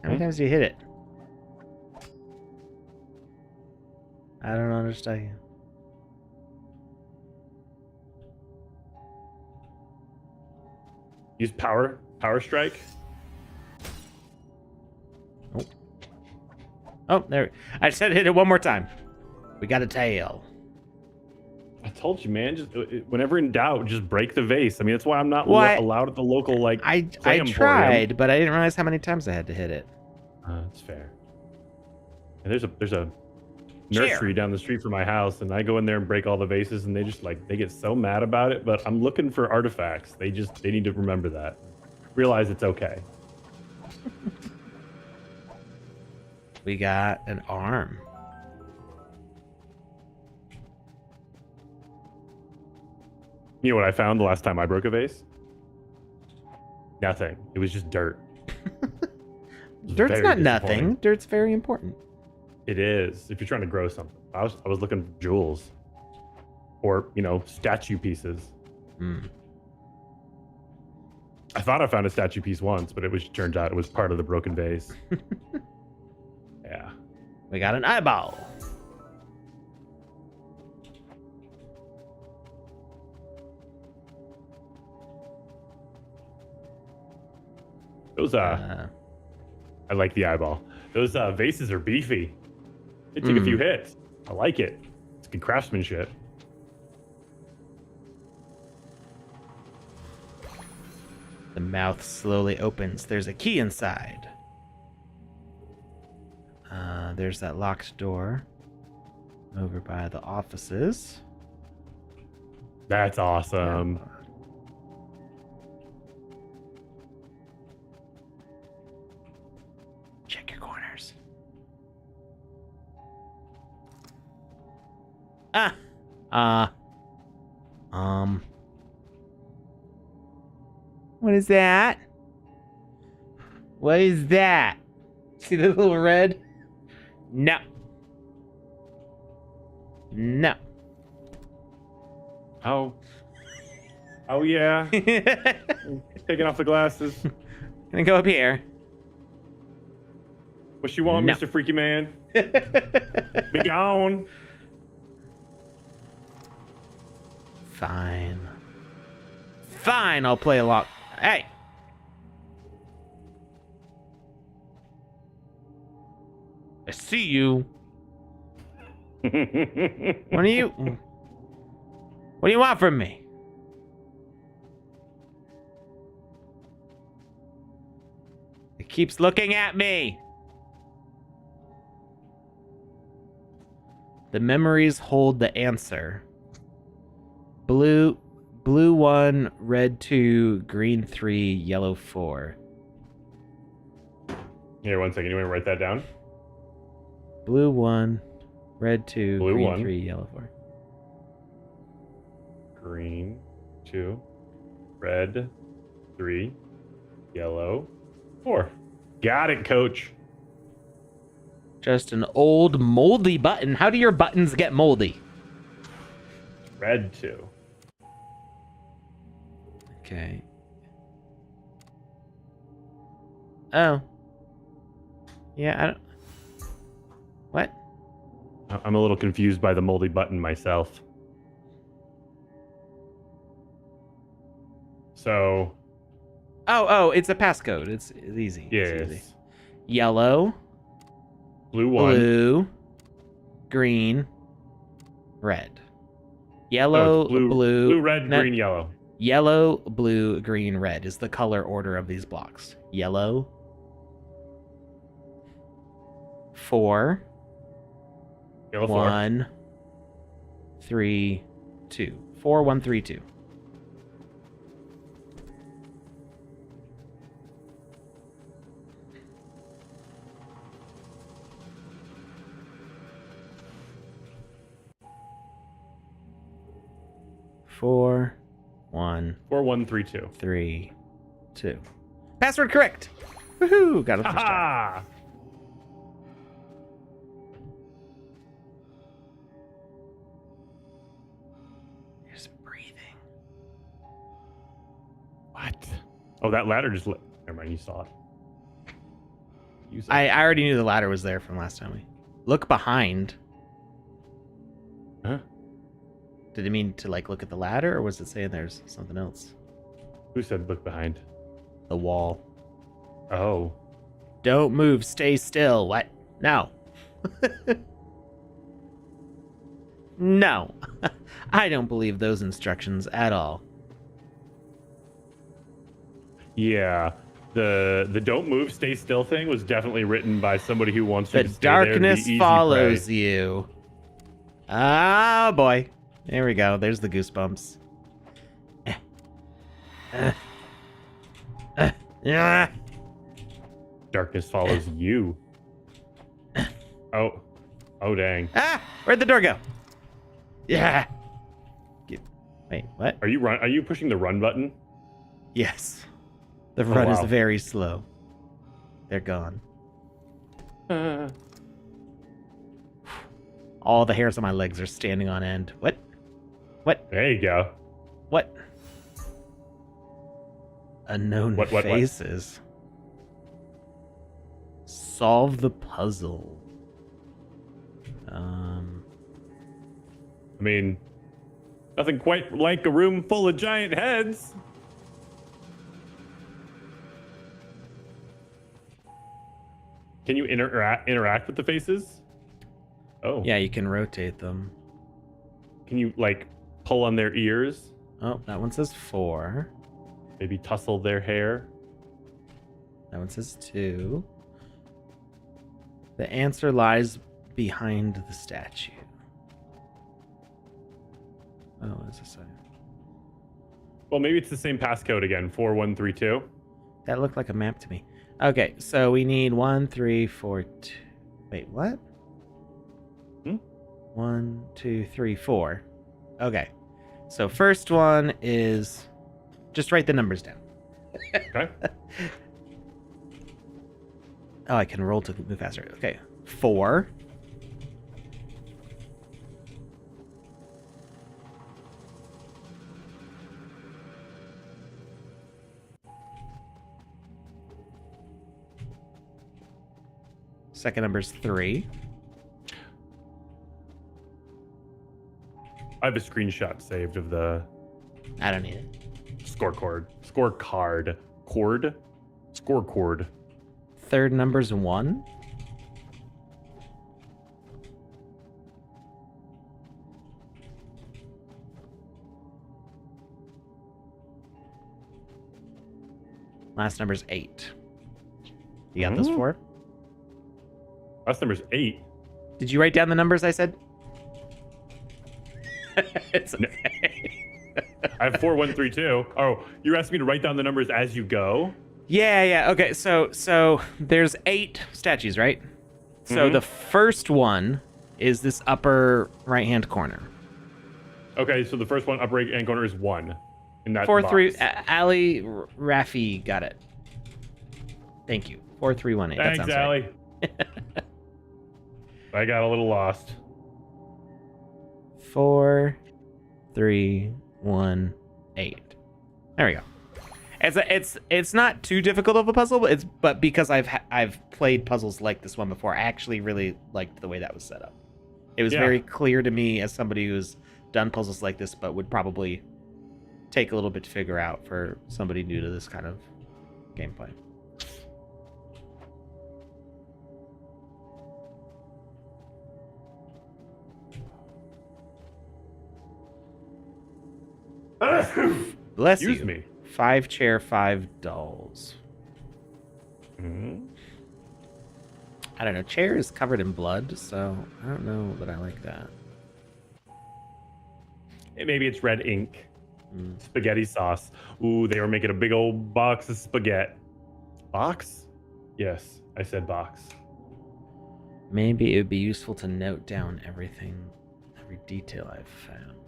How many times do you hit it? I don't understand. Use power strike. Oh, there. I said hit it one more time. We got a tail. I told you, man. Just whenever in doubt, just break the vase. I mean, that's why I'm not Well, allowed at the local like. I Play Emporium. tried, but I didn't realize how many times I had to hit it. That's fair. And there's a Chair. nursery down the street from my house, and I go in there and break all the vases, and they just they get so mad about it. But I'm looking for artifacts. They need to remember that, realize it's okay. We got an arm. You know what I found the last time I broke a vase? Nothing. It was just dirt. Dirt's very not disappointing. nothing. Dirt's very important. It is if you're trying to grow something. I was looking for jewels, or statue pieces. I thought I found a statue piece once, but turns out it was part of the broken vase. Yeah. We got an eyeball. Those I like the eyeball. Those vases are beefy. They take a few hits. I like it. It's good craftsmanship. The mouth slowly opens. There's a key inside. There's that locked door over by the offices. That's awesome. Check your corners. What is that? What is that? See the little red? No. No. Oh. Oh, yeah. Taking off the glasses. Gonna go up here. What you want, No. Mr. Freaky Man? Be gone. Fine. Fine, I'll play a lot. Hey! I see you. What do you want from me? It keeps looking at me. The memories hold the answer. Blue 1, red 2, green 3, yellow 4. Here, 1 second. You want to write that down? Blue 1, red 2, Blue green 1. 3, yellow 4. Green 2, red 3, yellow 4. Got it, coach. Just an old moldy button. How do your buttons get moldy? Red 2. Okay. Oh. Yeah, I don't... What? I'm a little confused by the moldy button myself. So... Oh, it's a passcode. It's easy. Yes. It's easy. Yellow. Blue 1. Blue. Green. Red. Yellow, blue, red, green, yellow. Yellow, blue, green, red is the color order of these blocks. Yellow. 4. Yellow 4. 1. 3, 2. 4, 1, 3, 2. Four, 1, 4, 1, 3, 2. 3, 2. Password correct. Woohoo! Got it first time. Ha! Just breathing. What? Oh, that ladder just lit. Never mind, you saw it. I already knew the ladder was there from last time. Look behind. Huh? Did it mean to like look at the ladder, or was it saying there's something else? Who said look behind? The wall. Oh. Don't move. Stay still. What? No. No. I don't believe those instructions at all. Yeah. The don't move, stay still thing was definitely written by somebody who wants The you to stay there and be darkness easy follows prey. you. Oh boy. There we go. There's the goosebumps. Yeah. Darkness follows you. Oh. Oh, dang. Ah! Where'd the door go? Yeah. Wait, what? Are you pushing the run button? Yes. The run is wow. very slow. They're gone. All the hairs on my legs are standing on end. What? What? There you go. What? Unknown What? faces. Solve the puzzle. I mean, nothing quite like a room full of giant heads. Can you interact with the faces? Oh. Yeah, you can rotate them. Can you, like, pull on their ears? Oh, that one says 4. Maybe tussle their hair? That one says 2. The answer lies behind the statue. Oh, what does it say? Well, maybe it's the same passcode again, 4132. That looked like a map to me. Okay, so we need 1, 3, 4, 2. Wait, what? 1, 2, 3, 4. Okay. So first one is just write the numbers down. Okay. Oh, I can roll to move faster. Okay. 4. Second number's 3. I have a screenshot saved of the I don't need it. scorecard. Third number's 1. Last number's 8. You got those 4? Last number's 8. Did you write down the numbers I said? It's okay. I have 4, 1, 3, 2. Oh, you asked me to write down the numbers as you go? Yeah. Okay, so there's 8 statues, right? So the first one is this upper right-hand corner. Okay, so the first one, upper right-hand corner, is 1. In that 4, box. 3. Ali Rafi got it. Thank you. 4, 3, 1, 8. Thanks, that sounds Allie. right. I got a little lost. 4, 3, 1, 8. There we go. It's not too difficult of a puzzle, but because I've played puzzles like this one before, I actually really liked the way that was set up. It was very clear to me as somebody who's done puzzles like this, but would probably take a little bit to figure out for somebody new to this kind of gameplay. Bless Excuse you. me. 5 chair, 5 dolls. I don't know. Chair is covered in blood, so I don't know that I like that. Maybe it's red ink. Spaghetti sauce. Ooh, they were making a big old box of spaghetti. Box? Yes, I said box. Maybe it would be useful to note down every detail I've found.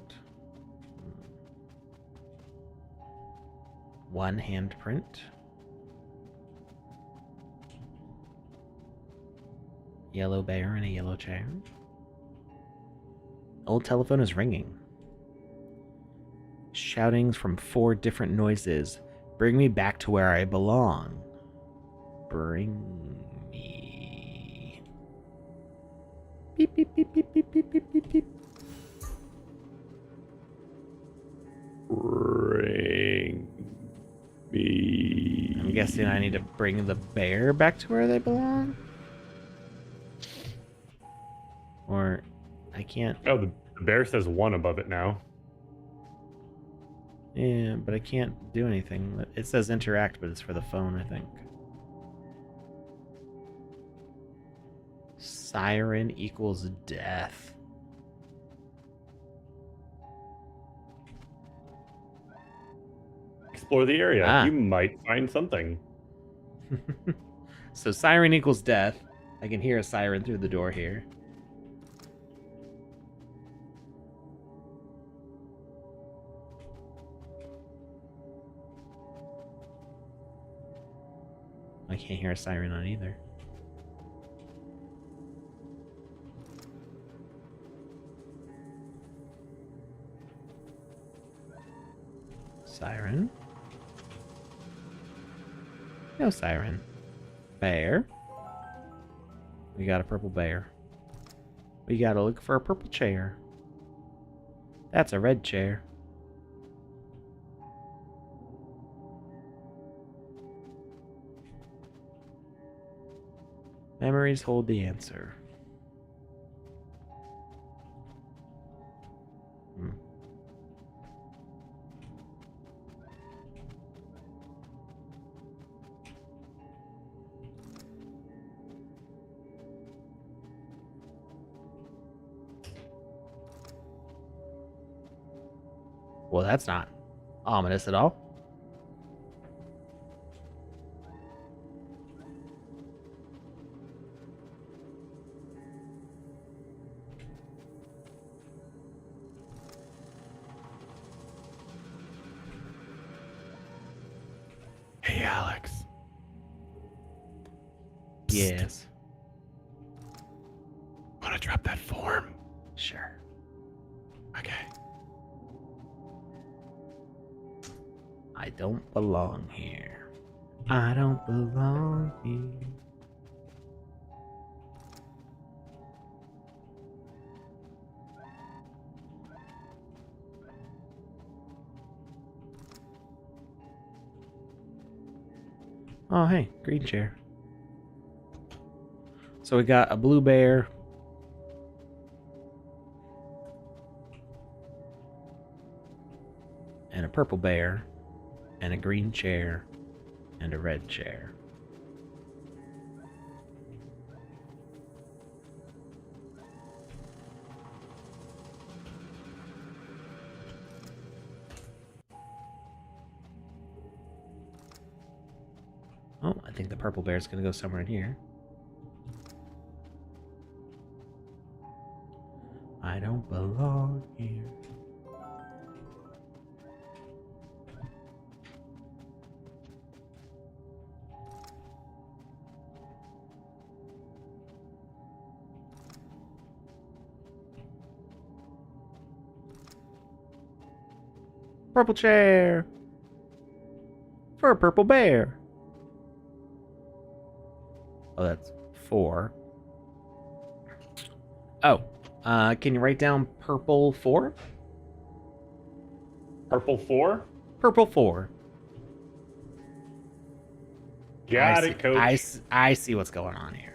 1 handprint. Yellow bear in a yellow chair. Old telephone is ringing. Shoutings from 4 different noises. Bring me back to where I belong. Bring me. Beep, beep, beep, beep, beep, beep, beep, beep, beep. Bring me. I'm guessing I need to bring the bear back to where they belong? Or I can't. Oh, the bear says 1 above it now. Yeah, but I can't do anything. It says interact, but it's for the phone, I think. Siren equals death. Explore the area. You might find something. So siren equals death. I can hear a siren through the door here. I can't hear a siren on either. Siren? No siren. Bear? We got a purple bear. We gotta look for a purple chair. That's a red chair. Memories hold the answer. Well, that's not ominous at all. Hey, Alex. Yes. Want to drop that form? Sure. Okay. I don't belong here. I don't belong here. Oh, hey, green chair. So we got a blue bear. And a purple bear. And a green chair. And a red chair. Oh, I think the purple bear's gonna go somewhere in here. I don't belong here. Purple chair for a purple bear. Oh, that's 4. Oh, can you write down purple 4? Purple 4? Purple 4. Got it, coach. I see what's going on here.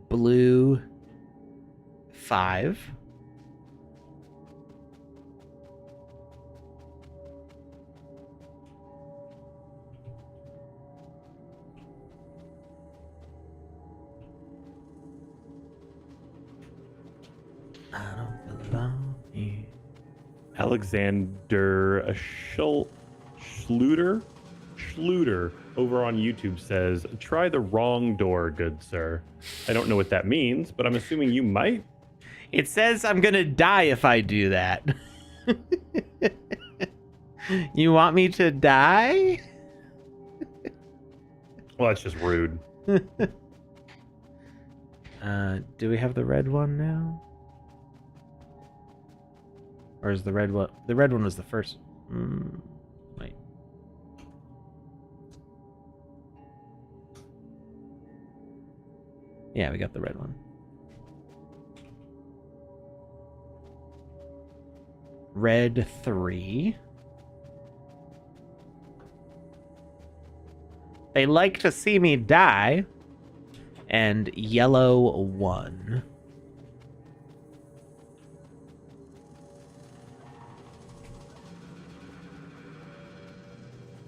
Blue 5. I don't belong here. Alexander Schluter over on YouTube says, "Try the wrong door, good sir." I don't know what that means, but I'm assuming you might. It says I'm gonna die if I do that. You want me to die? Well, that's just rude. Do we have the red one now? Or is the red one? The red one was the first. Wait. Yeah, we got the red one. Red 3. They like to see me die. And yellow 1.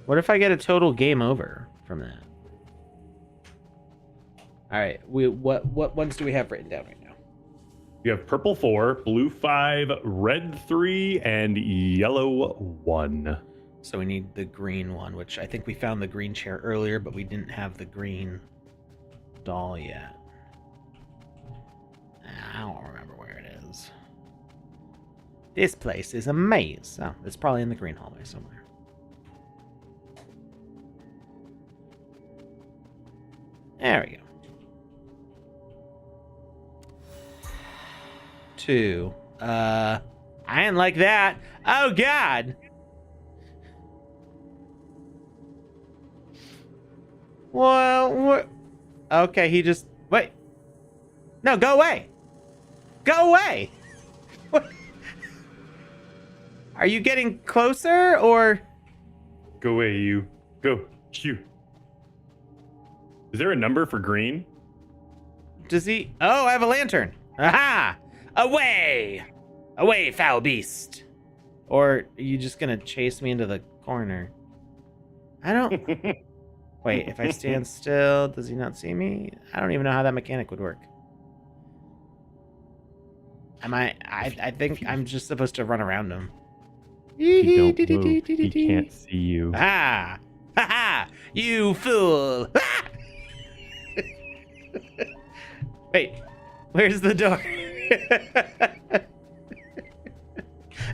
What if I get a total game over from that? All right, what ones do we have written down right now? You have purple 4, blue 5, red 3, and yellow 1. So we need the green one, which I think we found the green chair earlier, but we didn't have the green doll yet. I don't remember where it is. This place is a maze. Oh, it's probably in the green hallway somewhere. There we go. 2. I didn't like that. Oh, God. Well, what? Okay, he just... Wait. No, go away. Go away. What? Are you getting closer, or... Go away, you. Go. Shoo. Is there a number for green? Does he... Oh, I have a lantern. Aha! Away! Away, foul beast. Or are you just gonna chase me into the corner? I don't... Wait, if I stand still, does he not see me? I don't even know how that mechanic would work. I think I'm just supposed to run around him. If you don't move, he can't see you. Ah! Ha ha! You fool! Ah! Wait, where's the door?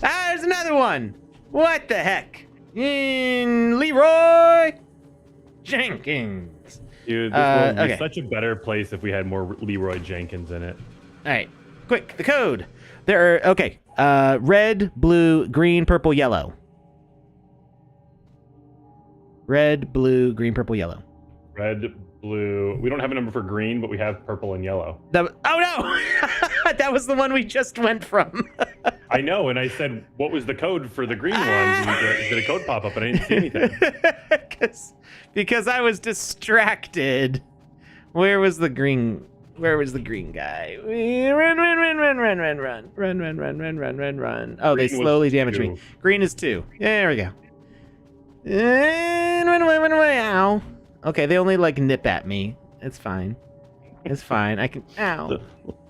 Ah, there's another one! What the heck? Leroy Jenkins. Dude, this world would be okay. such a better place if we had more Leroy Jenkins in it. All right, quick, the code. There are, okay, red, blue, green, purple, yellow. Red, blue, green, purple, yellow. Red, blue. We don't have a number for green, but we have purple and yellow. Oh no! That was the one we just went from. I know, and I said, what was the code for the green ones? Did a code pop up, and I didn't see anything. because I was distracted. Where was the green? Where was the green guy? Run. Oh, they slowly damage me. Green is 2. Yeah, there we go. And run away. Ow. Okay, they only like nip at me. It's fine. It's fine. I can. Ow.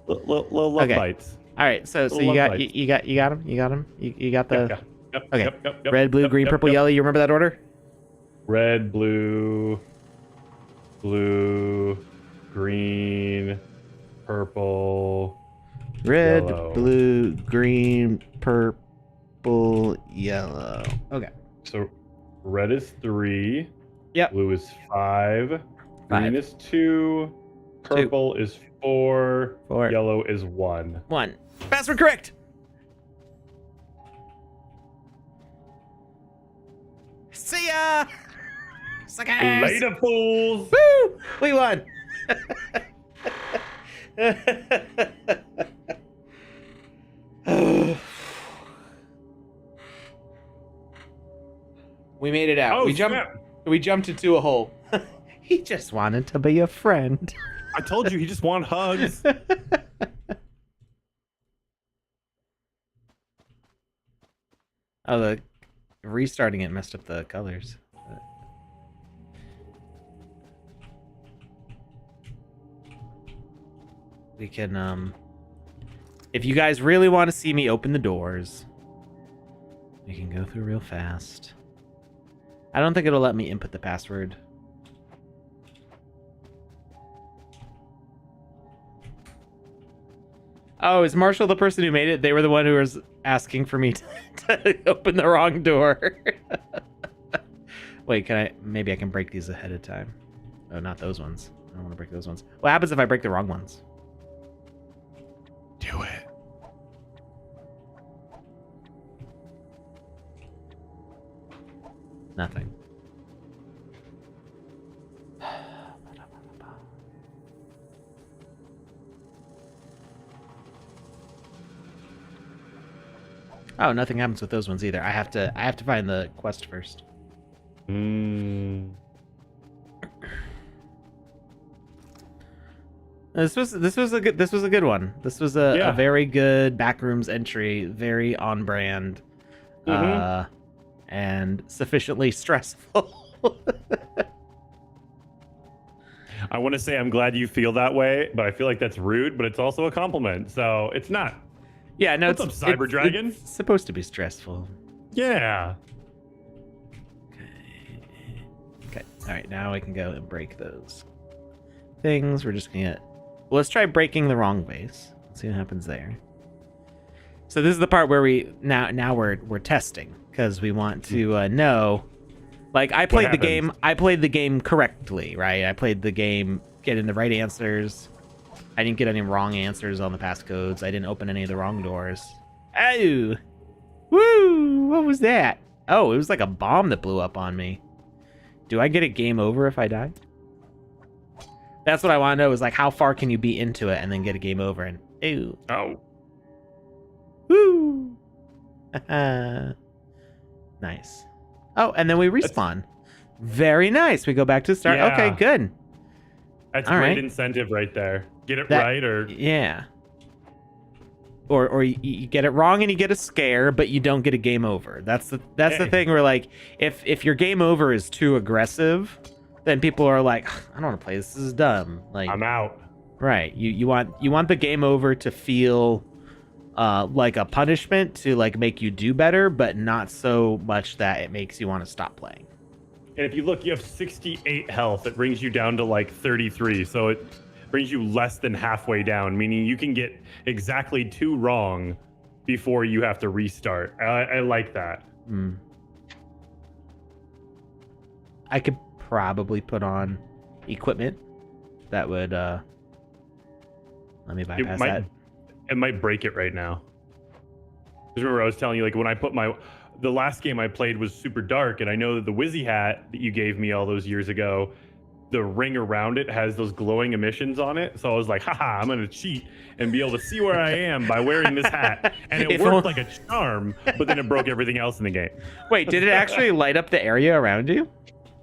Little love bites. All right. So you got him. You got him. You got the. Yep, okay. Yep, red, blue, green, purple, yellow. You remember that order? Red, blue, green, purple. Red, yellow. blue, green, purple, yellow. Okay. So red is 3. Yep. Blue is 5. Green is 2. Purple is 4. Yellow is 1. 1. Password correct. See ya. Suckers. Later, fools. Woo! We won. We made it out. Oh, we jumped into a hole. He just wanted to be a friend. I told you, he just wanted hugs. Oh, the restarting it messed up the colors. We can, if you guys really want to see me open the doors, we can go through real fast. I don't think it'll let me input the password. Oh, is Marshall the person who made it? They were the one who was asking for me to open the wrong door. Wait, maybe I can break these ahead of time. Oh, not those ones. I don't want to break those ones. What happens if I break the wrong ones? Do it. Nothing. Oh, nothing happens with those ones either. I have to find the quest first. This was a good one. This was a very good Backrooms entry, very on brand, and sufficiently stressful. I want to say I'm glad you feel that way, but I feel like that's rude, but it's also a compliment. So it's not. Yeah, no, What's up, Cyber Dragon? It's supposed to be stressful. Yeah. Okay. All right, now I can go and break those things. We're just gonna. Well, let's try breaking the wrong vase. Let's see what happens there. So this is the part where we now we're testing because we want to know. Like I played the game. I played the game correctly, right? I played the game getting the right answers. I didn't get any wrong answers on the passcodes. I didn't open any of the wrong doors. Oh! Woo! What was that? Oh, it was like a bomb that blew up on me. Do I get a game over if I die? That's what I want to know is like how far can you be into it and then get a game over and ew. Oh. Woo! Nice. Oh, and then we respawn. Very nice. We go back to the start. Yeah. Okay, good. That's all great right. incentive right there. Get it right or yeah. Or you get it wrong and you get a scare, but you don't get a game over. That's the thing where like if your game over is too aggressive, then people are like, I don't want to play this. This is dumb. Like I'm out. Right. You want the game over to feel like a punishment to like make you do better, but not so much that it makes you want to stop playing. And if you look, you have 68 health. It brings you down to like 33. So it brings you less than halfway down, meaning you can get exactly 2 wrong before you have to restart. I like that. I could probably put on equipment that would let me bypass that. It might break it right now. Because remember, I was telling you, like, when I put the last game I played was super dark, and I know that the Wizzy hat that you gave me all those years ago, the ring around it has those glowing emissions on it. So I was like, haha, I'm gonna cheat and be able to see where I am by wearing this hat. And it worked like a charm, but then it broke everything else in the game. Wait, did it actually light up the area around you?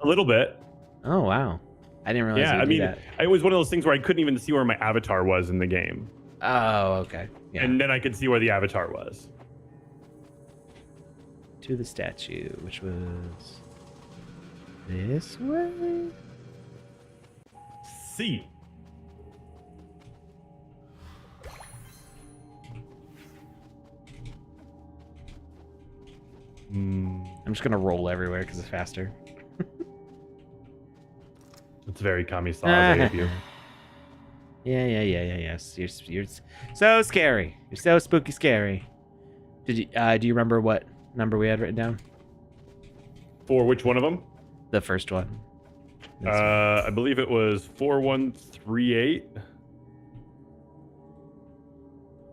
A little bit. Oh wow. I didn't realize Yeah, it would do that. it was one of those things where I couldn't even see where my avatar was in the game. Oh, okay. Yeah. And then I could see where the avatar was. To the statue, which was this way? C. I'm just gonna roll everywhere because it's faster. It's very Kami-Saze of you. Yes. You're so scary. You're so spooky scary. Do you remember what number we had written down? For which one of them? The first one. I believe it was 4138.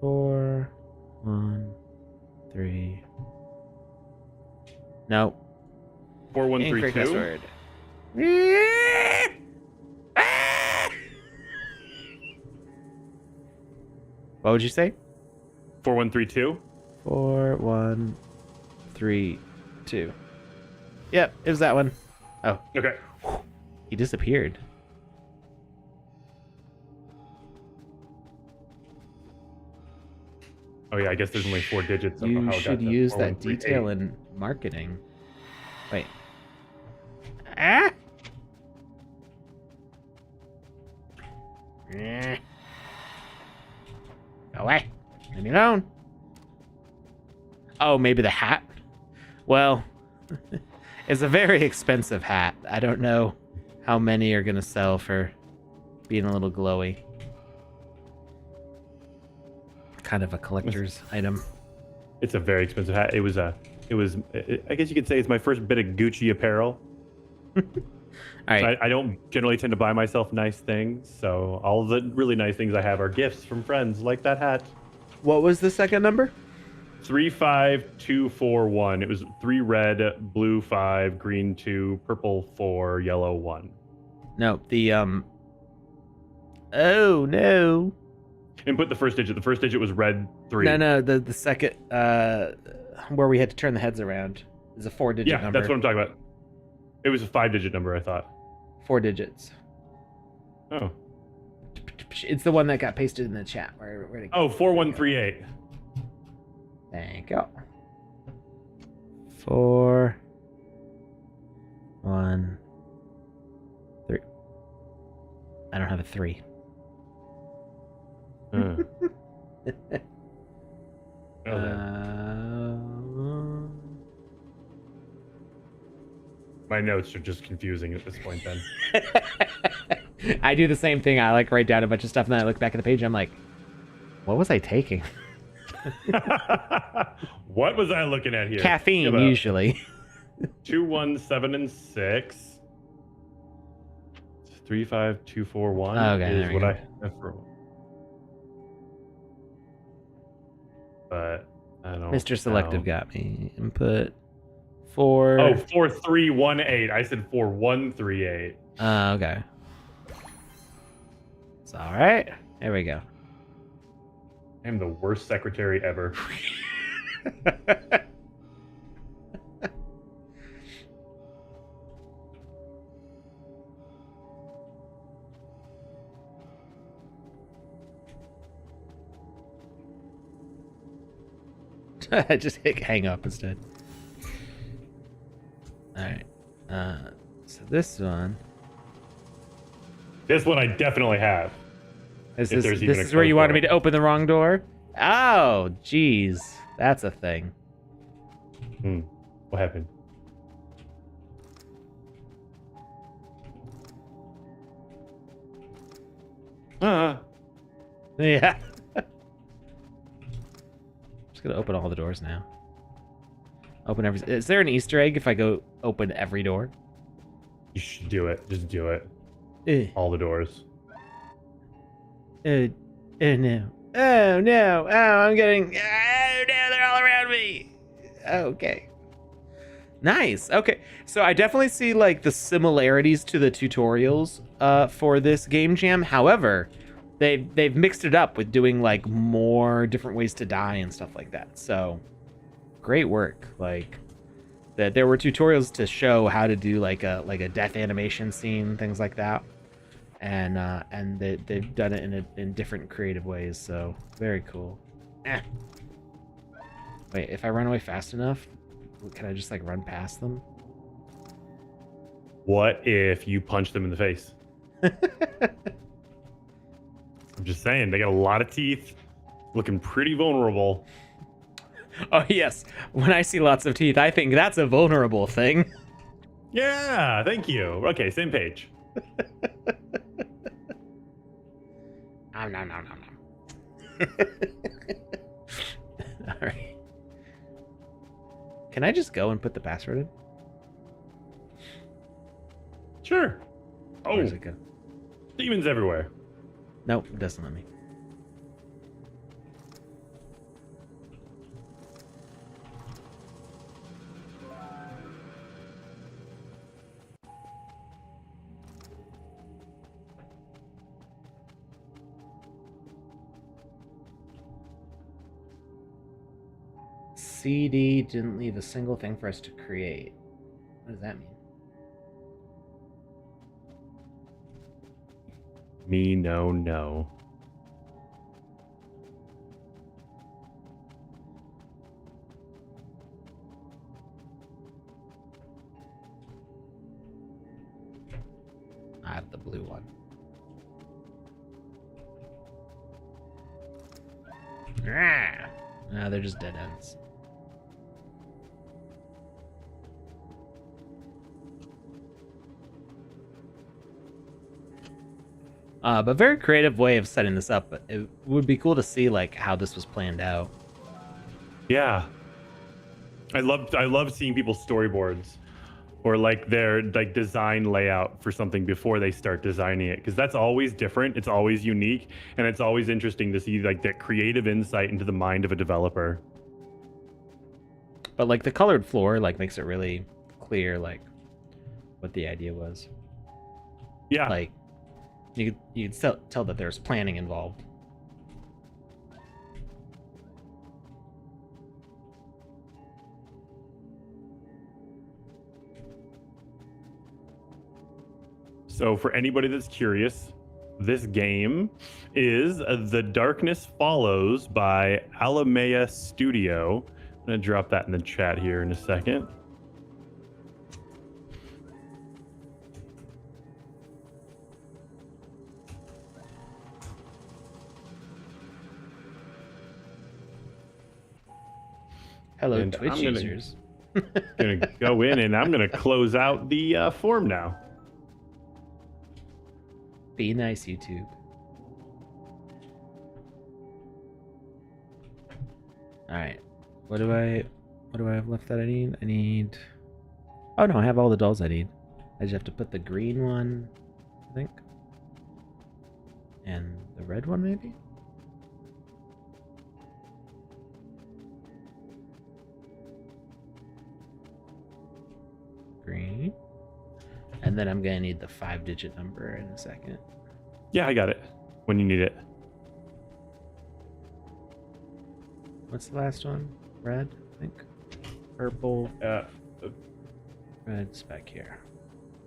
4, 1, 3. No. 4132. What would you say? 4132. 4, 1, 3, 2. Yep, it was that one. Oh, Okay. he disappeared. Oh yeah, I guess there's only 4 digits. You should use that detail in marketing. Wait. Ah! Go away. Leave me alone. Oh, maybe the hat? Well, it's a very expensive hat. I don't know how many are going to sell for being a little glowy. Kind of a collector's item. It's a very expensive hat. It was I guess you could say it's my first bit of Gucci apparel. All right. I don't generally tend to buy myself nice things, so all the really nice things I have are gifts from friends, like that hat. What was the second number? 35241. It was 3 red, blue 5, green 2, purple 4, yellow 1. No, the oh no. And put the first digit. The first digit was red 3. No, the second where we had to turn the heads around is a 4-digit number. That's what I'm talking about. It was a 5-digit number, I thought. 4 digits. Oh. It's the one that got pasted in the chat. Where 4138. Thank you. 4, 1, 3. I don't have a 3. My notes are just confusing at this point then. I do the same thing. I like write down a bunch of stuff and then I look back at the page and I'm like, what was I taking? What was I looking at here? Caffeine, usually. 2, 1, 7, and 6. 3, 5, 2, 4, 1 is what I have for. But I don't. Mr. Selective got me. Input 4. Oh, 4318. I said 4138. Okay. It's all right. There we go. I am the worst secretary ever. Just hit hang up instead. All right. So this one. This one I definitely have. This is where you wanted me to open the wrong door? Oh, jeez. That's a thing. What happened? Yeah. Just gonna open all the doors now. Open every. Is there an Easter egg if I go open every door? You should do it. Just do it. Uh, All the doors. oh no. Oh no. Oh, I'm getting. Oh no, they're all around me. Okay. Nice. Okay. So I definitely see like the similarities to the tutorials for this game jam. However, they've mixed it up with doing like more different ways to die and stuff like that. So great work. Like that there were tutorials to show how to do like a death animation scene, things like that. And they've done it in different creative ways. So very cool. Eh. Wait, if I run away fast enough, can I just like run past them? What if you punch them in the face? I'm just saying, they got a lot of teeth, looking pretty vulnerable. Oh yes, when I see lots of teeth, I think that's a vulnerable thing. Yeah, thank you. Okay, same page. Nom nom nom nom nom. All right. Can I just go and put the password in? Sure. Oh, Where's it go? demons everywhere. Nope, it doesn't let me. CD didn't leave a single thing for us to create. What does that mean? Me, no. I have the blue one. Ah! No, they're just dead ends. But very creative way of setting this up. It would be cool to see like how this was planned out. Yeah. I love seeing people's storyboards or like their like design layout for something before they start designing it, because that's always different, it's always unique, and it's always interesting to see like that creative insight into the mind of a developer. But like the colored floor like makes it really clear like what the idea was. Yeah. Like you could tell that there's planning involved. So for anybody that's curious, this game is The Darkness Follows by Alamea Studio. I'm going to drop that in the chat here in a second. Hello, And Twitch I'm gonna- users. Gonna go in and I'm gonna close out the form now. Be nice, YouTube. All right. What do I have left that I need? I need. Oh no, I have all the dolls I need. I just have to put the green one, I think, and the red one maybe. Green. And then I'm gonna need the 5-digit number in a second. Yeah, I got it when you need it. What's the last one? Red, I think. Purple. Red's back here.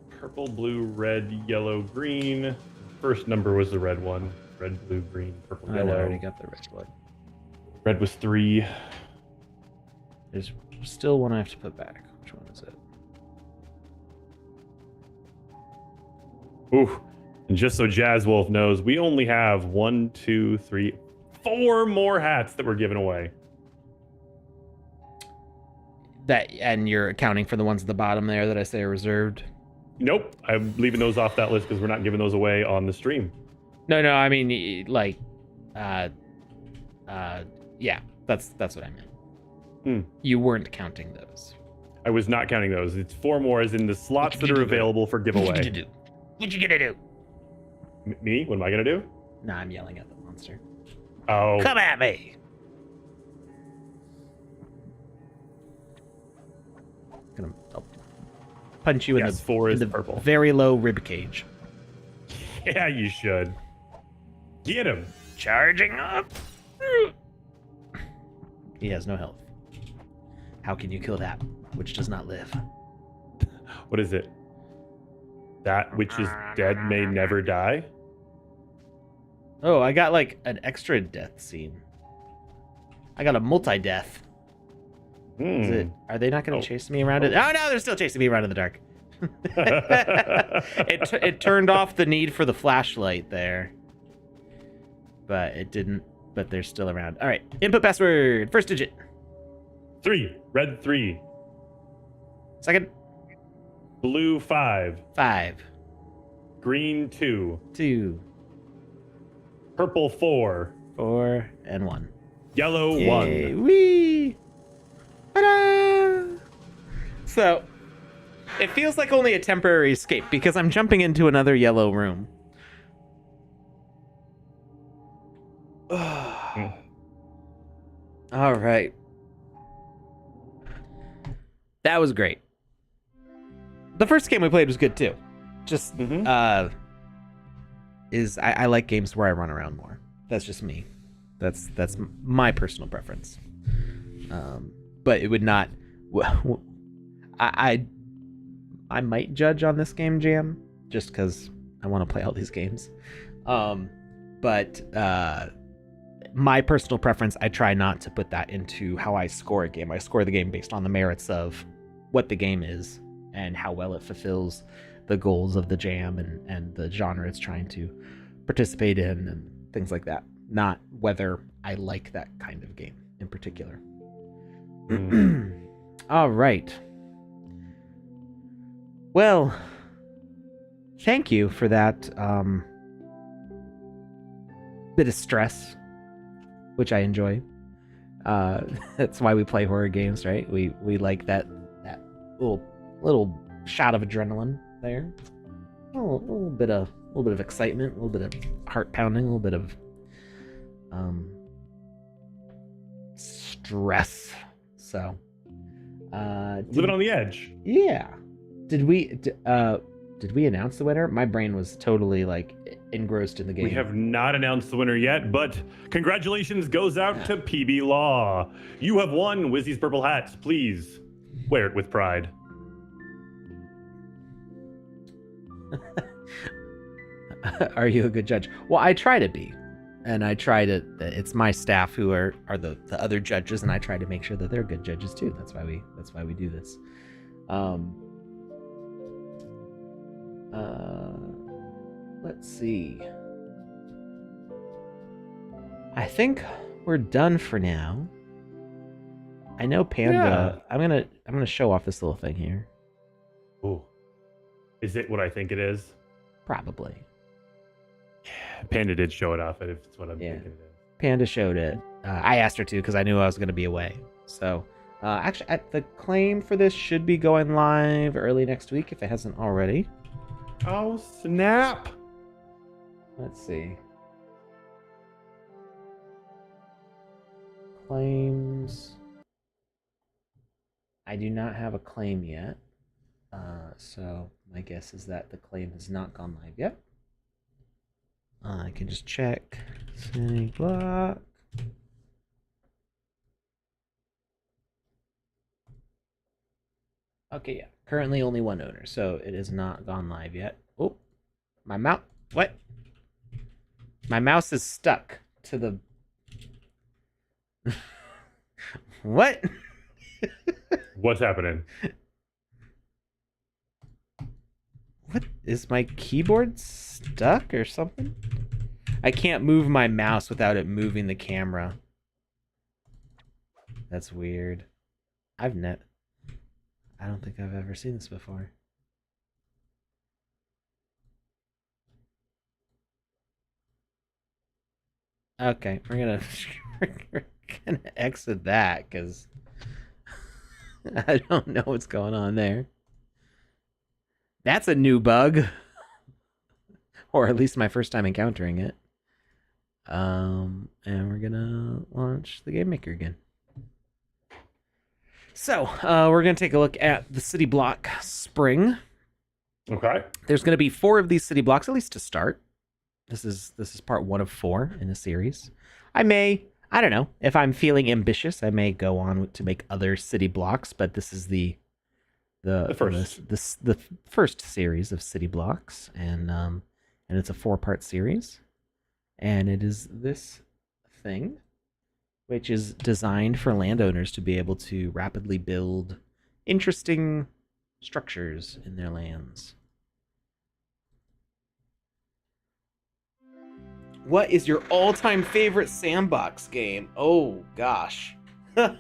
Purple, blue, red, yellow, green. First number was the red one. Red, blue, green, purple, I yellow. already got the red one. Red was 3. There's still one I have to put back. Which one is it? Ooh. And just so Jazz Wolf knows, we only have 1, 2, 3, 4 more hats that we're giving away. That, and you're accounting for the ones at the bottom there that I say are reserved? Nope, I'm leaving those off that list because we're not giving those away on the stream. No, I mean like, yeah, that's what I meant. You weren't counting those. I was not counting those. It's 4 more as in the slots that are available for What you gonna giveaway. do? What you gonna do? Me? What am I gonna do? Nah, I'm yelling at the monster. Oh. Come at me! I'll punch you in Yes, 4 is the purple. very low rib cage. Yeah, you should. Get him. Charging up. He has no health. How can you kill that which does not live? What is it? That which is dead may never die? Oh, I got like an extra death scene. I got a multi-death. Is it? Are they not going to chase me around it? Oh no, they're still chasing me around in the dark. It turned off the need for the flashlight there, but it didn't. But they're still around. All right, input password. First digit. 3. Red 3. Second. Blue 5. 5. Green 2. 2. Purple 4. 4 and 1. Yellow Yay. 1. Whee! Ta-da! So, it feels like only a temporary escape because I'm jumping into another yellow room. All right. That was great. The first game we played was good too. Just I like games where I run around more. That's just me. That's my personal preference. But it would not. I might judge on this game jam just because I want to play all these games. But my personal preference, I try not to put that into how I score a game. I score the game based on the merits of what the game is and how well it fulfills the goals of the jam and the genre it's trying to participate in and things like that. Not whether I like that kind of game in particular. All right. Well, thank you for that bit of stress, which I enjoy. That's why we play horror games, right? We like that little shot of adrenaline there, a little bit of excitement, a little bit of heart pounding, a little bit of stress. So, living on the edge. Yeah. Did we announce the winner? My brain was totally like engrossed in the game. We have not announced the winner yet, but congratulations goes out to PB Law. You have won Wizzy's purple hat. Please wear it with pride. Are you a good judge? Well, I try to be. And I try to, it's my staff who are the other judges, and I try to make sure that they're good judges too. That's why we do this. Let's see. I think we're done for now. I know Panda. Yeah. I'm gonna show off this little thing here. Ooh. Is it what I think it is? Probably. Panda did show it off, if it's what I'm thinking it is. Panda showed it. I asked her to because I knew I was going to be away. So, actually, the claim for this should be going live early next week if it hasn't already. Oh, snap! Let's see. Claims. I do not have a claim yet. So, my guess is that the claim has not gone live yet. I can just check. City block. Okay, yeah. Currently only one owner, so it has not gone live yet. Oh, my mouse. What? My mouse is stuck to the. What? What's happening? What? Is my keyboard stuck or something? I can't move my mouse without it moving the camera. That's weird. I don't think I've ever seen this before. Okay, we're gonna exit that because I don't know what's going on there. That's a new bug, or at least my first time encountering it. And we're gonna launch the Game Maker again. So, we're gonna take a look at the city block spring. Okay. There's gonna be 4 of these city blocks, at least to start. This is part 1 of 4 in a series. I don't know, if I'm feeling ambitious, I may go on to make other city blocks, but this is the first series of city blocks, and it's a 4-part series, and it is this thing, which is designed for landowners to be able to rapidly build interesting structures in their lands. What is your all-time favorite sandbox game? Oh gosh. I've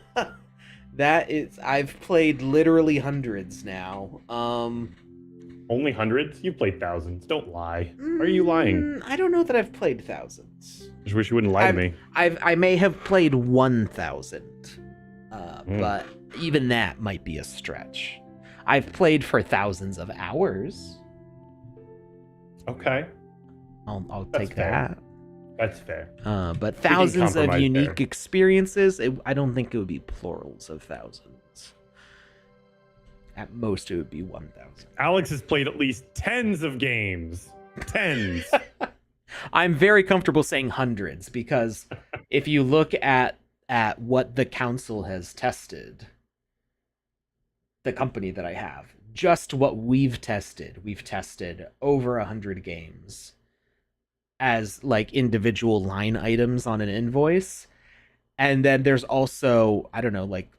played literally hundreds now. Only hundreds? You've played thousands. Don't lie. Are you lying? I don't know that I've played thousands. Just wish you wouldn't lie to me. I may have played 1,000. But even that might be a stretch. I've played for thousands of hours. Okay. I'll That's take fair. that. That's fair. But thousands of compromise unique there. experiences, I don't think it would be plurals of thousands. At most, it would be 1,000. Alex has played at least tens of games. Tens. I'm very comfortable saying hundreds, because if you look at what the council has tested, the company that I have, just what we've tested over 100 games as like individual line items on an invoice. And then there's also, I don't know, like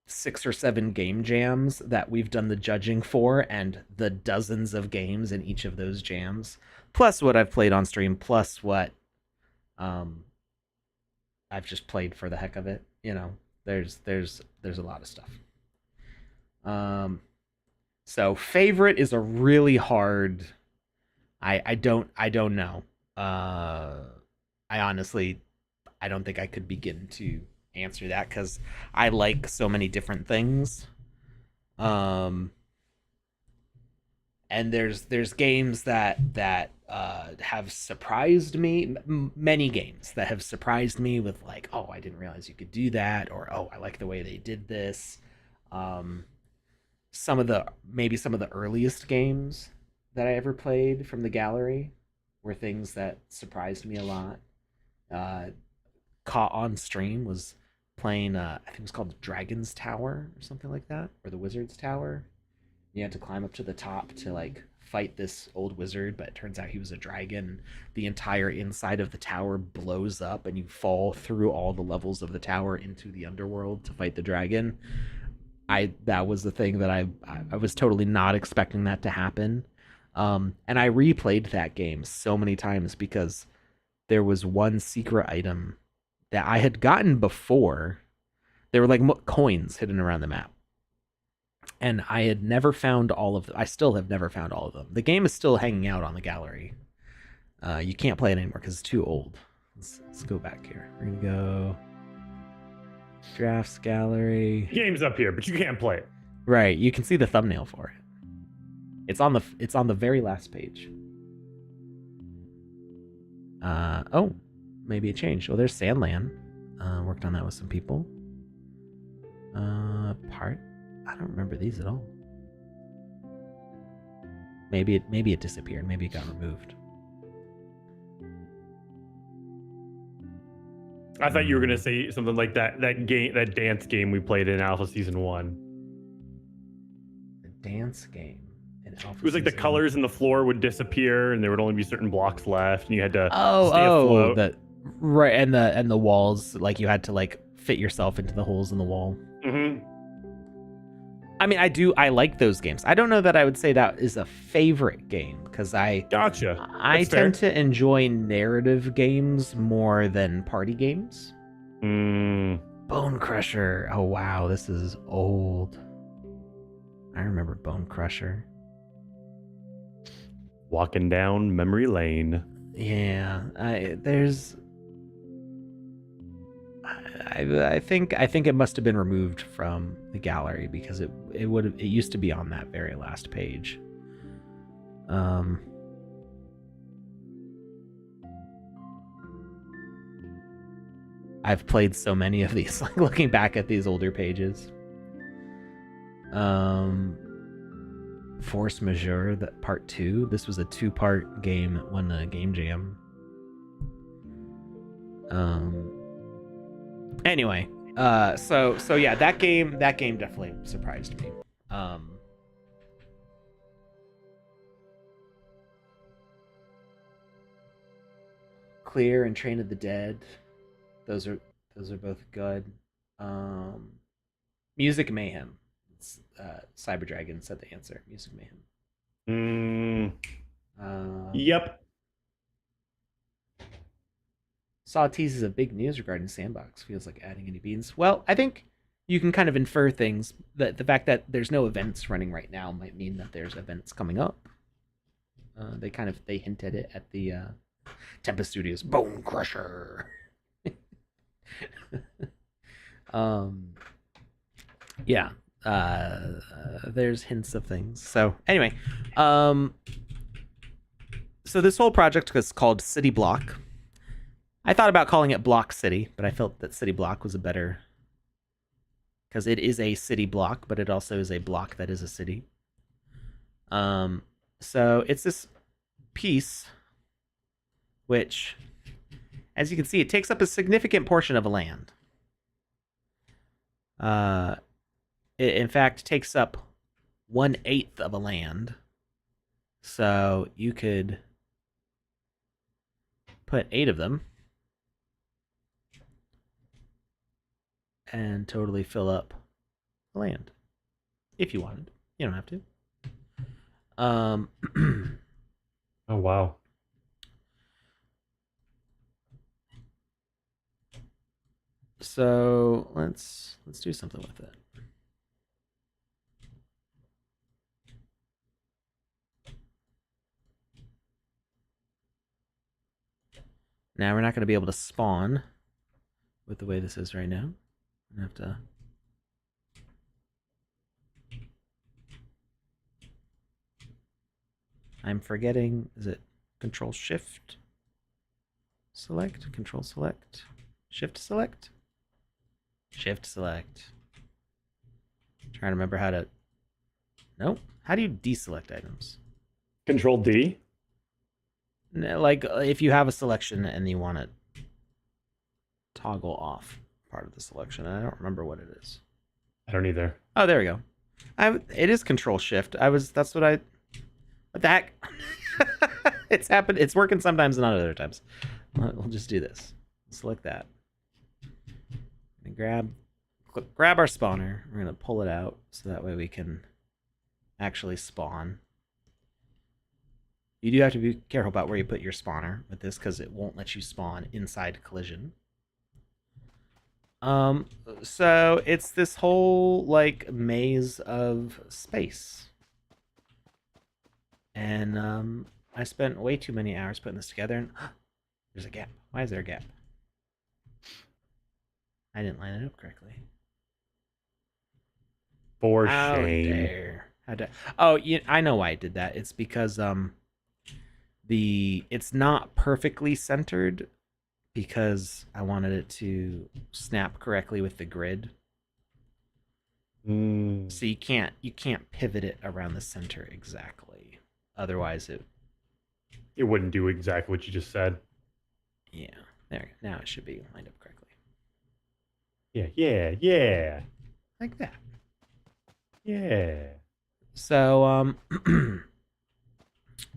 6 or 7 game jams that we've done the judging for, and the dozens of games in each of those jams, plus what I've played on stream, plus what I've just played for the heck of it. You know, there's a lot of stuff. So favorite is a really hard. I don't know. I honestly, I don't think I could begin to answer that, because I like so many different things. And there's games that have surprised me. Many games that have surprised me with like, oh, I didn't realize you could do that, or oh, I like the way they did this. Some of the earliest games that I ever played from the gallery were things that surprised me a lot. Caught on stream was playing, I think it was called Dragon's Tower or something like that, or the Wizard's Tower. You had to climb up to the top to like fight this old wizard, but it turns out he was a dragon. The entire inside of the tower blows up, and you fall through all the levels of the tower into the underworld to fight the dragon. That was the thing that I was totally not expecting that to happen. And I replayed that game so many times because there was one secret item that I had gotten before. There were like coins hidden around the map, and I had never found all of them. I still have never found all of them. The game is still hanging out on the gallery. You can't play it anymore because it's too old. Let's go back here. We're gonna go drafts gallery. Game's up here, but you can't play it. Right, you can see the thumbnail for it. It's on the very last page. Oh, maybe it changed. Oh, there's Sandland. Worked on that with some people. Part. I don't remember these at all. Maybe it disappeared. Maybe it got removed. I thought you were gonna say something like that dance game we played in Alpha Season 1. The dance game in Alpha. It was like the colors in the floor would disappear, and there would only be certain blocks left, and you had to stay afloat. Right, and the walls, like you had to like fit yourself into the holes in the wall. Mm-hmm. I mean, I like those games. I don't know that I would say that is a favorite game, because Gotcha. I tend to enjoy narrative games more than party games. Bone Crusher. Oh wow, this is old. I remember Bone Crusher. Walking down memory lane. Yeah, I think it must have been removed from the gallery because it used to be on that very last page. I've played so many of these, like looking back at these older pages. Force Majeure, that part 2. This was a 2-part game that won the Game Jam. Anyway, so yeah, that game definitely surprised me. Clear and Train of the Dead, those are both good. Music Mayhem. Cyber Dragon said the answer. Music Mayhem. Yep. Saw teases of big news regarding Sandbox. Feels like adding any beans. Well, I think you can kind of infer things. That the fact that there's no events running right now might mean that there's events coming up. They hinted it at the Tempest Studios Bone Crusher. Yeah. There's hints of things. So anyway, so this whole project was called City Block. I thought about calling it Block City, but I felt that City Block was a better, because it is a city block, but it also is a block that is a city. So it's this piece, which, as you can see, it takes up a significant portion of a land. It in fact takes up 1/8 of a land. So you could put 8 of them and totally fill up the land if you wanted. You don't have to. Oh wow. So let's do something with it. Now we're not going to be able to spawn with the way this is right now. I'm going to have to... I'm forgetting, is it Control Shift select? Control select? Shift select? Shift select. Trying to remember how to... Nope. How do you deselect items? Control D? Like, if you have a selection and you want to toggle off part of the selection. I don't remember what it is. I don't either. Oh, there we go. It is Control Shift. That's what I... What the heck? It's happened. It's working sometimes and not other times. We'll just do this. Select that. And grab our spawner. We're going to pull it out so that way we can actually spawn. You do have to be careful about where you put your spawner with this because it won't let you spawn inside collision. So it's this whole like maze of space. And I spent way too many hours putting this together, and there's a gap. Why is there a gap? I didn't line it up correctly. For shame. Oh, yeah, I know why I did that. It's because it's not perfectly centered because I wanted it to snap correctly with the grid. So you can't pivot it around the center exactly. Otherwise it wouldn't do exactly what you just said. Yeah. There. Now it should be lined up correctly. Yeah. Like that. Yeah. So some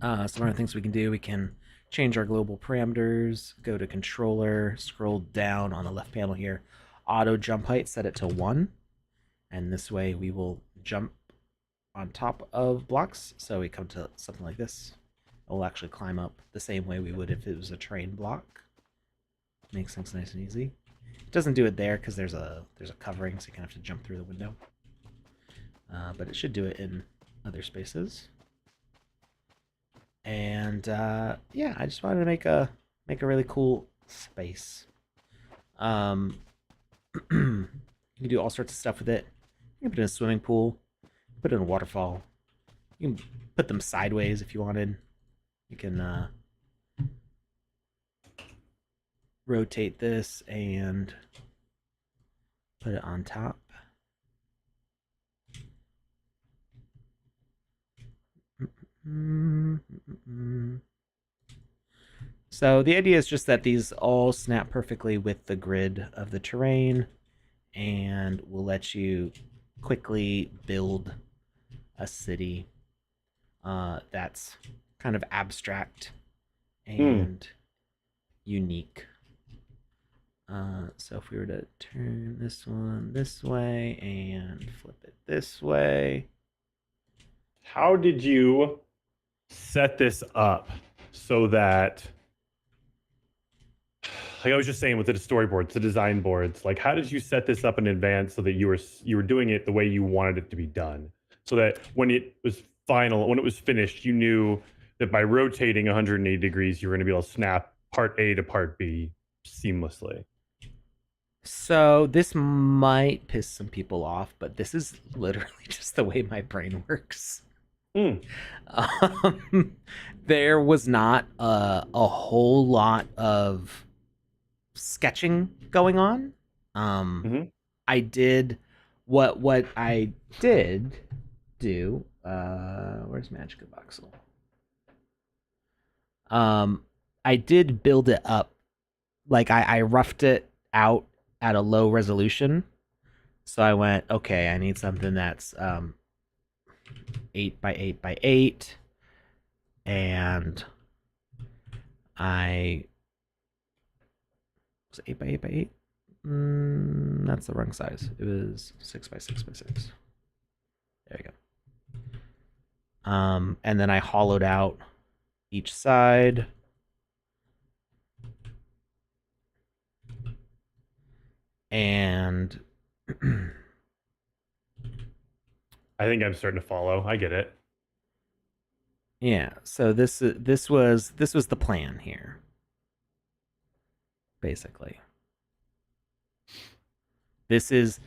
other things we can do, we can change our global parameters, go to controller, scroll down on the left panel here, auto jump height, set it to 1. And this way we will jump on top of blocks. So we come to something like this. We'll actually climb up the same way we would if it was a train block. Makes things nice and easy. It doesn't do it there because there's a covering, so you kind of have to jump through the window. But it should do it in other spaces. And yeah, I just wanted to make a really cool space. You can do all sorts of stuff with it. You can put it in a swimming pool, put it in a waterfall. You can put them sideways if you wanted. You can rotate this and put it on top. So the idea is just that these all snap perfectly with the grid of the terrain and will let you quickly build a city that's kind of abstract and unique. So if we were to turn this one this way and flip it this way. How did you set this up so that, like I was just saying with the storyboards, the design boards, like how did you set this up in advance so that you were doing it the way you wanted it to be done? So that when it was finished, you knew that by rotating 180 degrees, you were going to be able to snap part A to part B seamlessly. So this might piss some people off, but this is literally just the way my brain works. There was not a whole lot of sketching going on. I did what I did do. Where's Magica Voxel? I did build it up. Like I roughed it out at a low resolution. So I went, okay, I need something that's 8 by 8 by 8, and I was it 8 by 8 by 8. That's the wrong size. It was 6 by 6 by 6. There you go. And then I hollowed out each side. And I think I'm starting to follow. I get it. Yeah, so this was the plan here. Basically. This was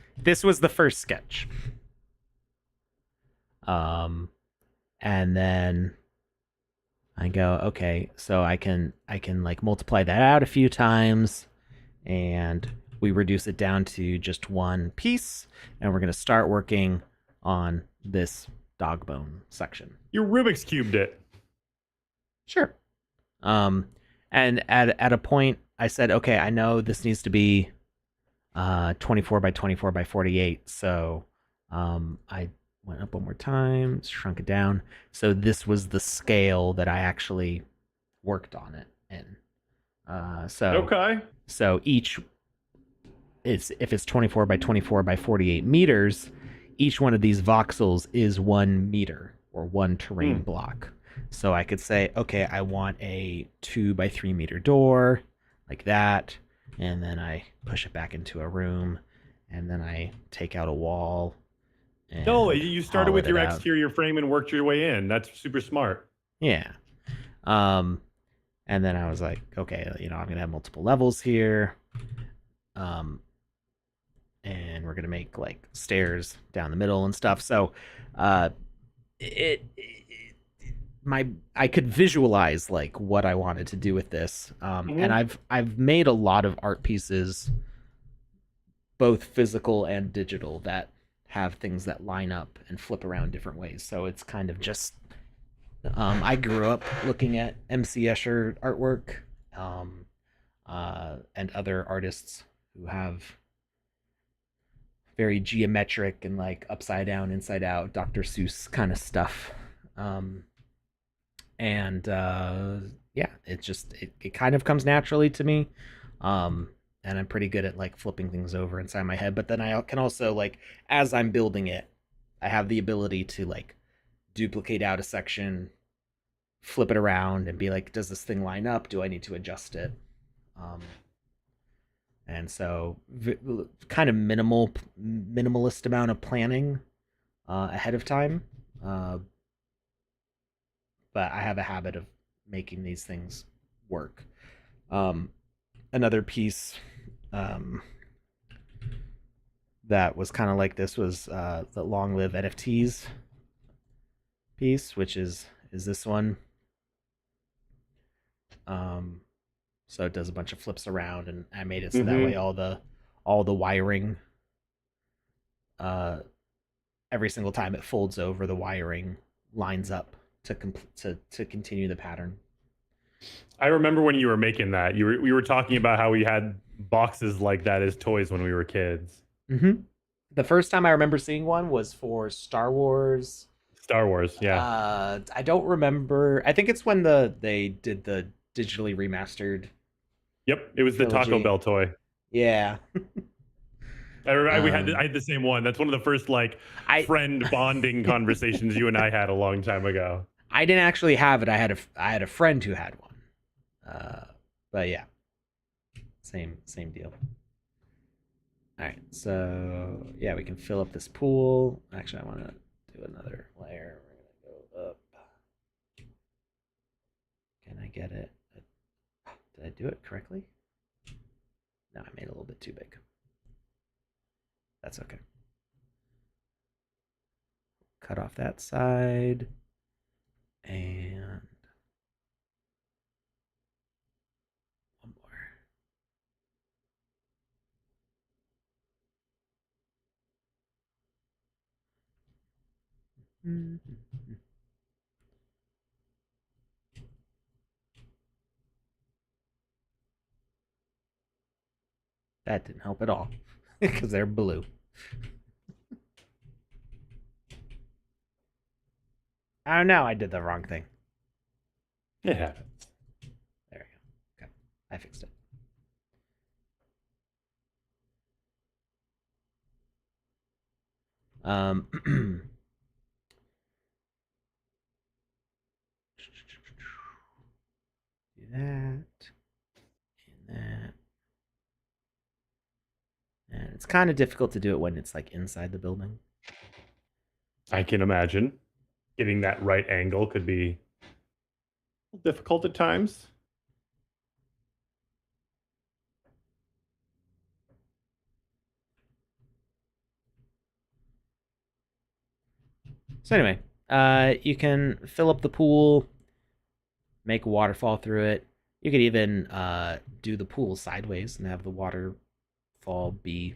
the first sketch. And then I go, okay, so I can like multiply that out a few times, and we reduce it down to just one piece, and we're gonna start working on this dog bone section. You Rubik's cubed it. Sure. And at a point I said, okay, I know this needs to be 24 by 24 by 48. So I went up one more time, shrunk it down. So this was the scale that I actually worked on it in. So each if it's 24 by 24 by 48 meters, each one of these voxels is 1 meter or one terrain block. So I could say, okay, I want a 2 by 3 meter door like that, and then I push it back into a room, and then I take out a wall. No, you started with your exterior frame and worked your way in. That's super smart. Yeah. And then I was like, okay, I'm gonna have multiple levels here. And we're gonna make like stairs down the middle and stuff. So I could visualize like what I wanted to do with this. And I've made a lot of art pieces, both physical and digital, that have things that line up and flip around different ways. So it's kind of just I grew up looking at MC Escher artwork and other artists who have very geometric and like upside down, inside out, Dr. Seuss kind of stuff. Yeah, it kind of comes naturally to me. And I'm pretty good at like flipping things over inside my head. But then I can also, like, as I'm building it, I have the ability to like duplicate out a section, flip it around, and be like, does this thing line up? Do I need to adjust it? And so kind of minimalist amount of planning ahead of time. But I have a habit of making these things work. Another piece that was kind of like this was the Long Live NFTs piece, which is this one. Um, so it does a bunch of flips around, and I made it so that way Mm-hmm. all the wiring, uh, every single time it folds over, the wiring lines up to continue the pattern. I remember when you were making that. We were talking about how we had boxes like that as toys when we were kids. Mm-hmm. The first time I remember seeing one was for Star Wars. Star Wars, yeah. I don't remember. I think it's when they did the digitally remastered Yep, it was the Taco trilogy. Bell toy. Yeah. I remember um, I had the same one. That's one of the first like I friend bonding conversations you and I had a long time ago. I didn't actually have it. I had a friend who had one. But yeah, same deal. All right, so yeah, we can fill up this pool. Actually, I want to do another layer. We're gonna go up. Can I get it? Did I do it correctly? No, I made it a little bit too big. That's okay. Cut off that side. And one more. Mm-hmm. That didn't help at all because they're blue. Oh no, I did the wrong thing. It happens. There we go. Okay, I fixed it. Um, do that and that. And it's kind of difficult to do it when it's like inside the building. I can imagine getting that right angle could be difficult at times. So anyway, you can fill up the pool, make a waterfall through it. You could even do the pool sideways and have the waterfall be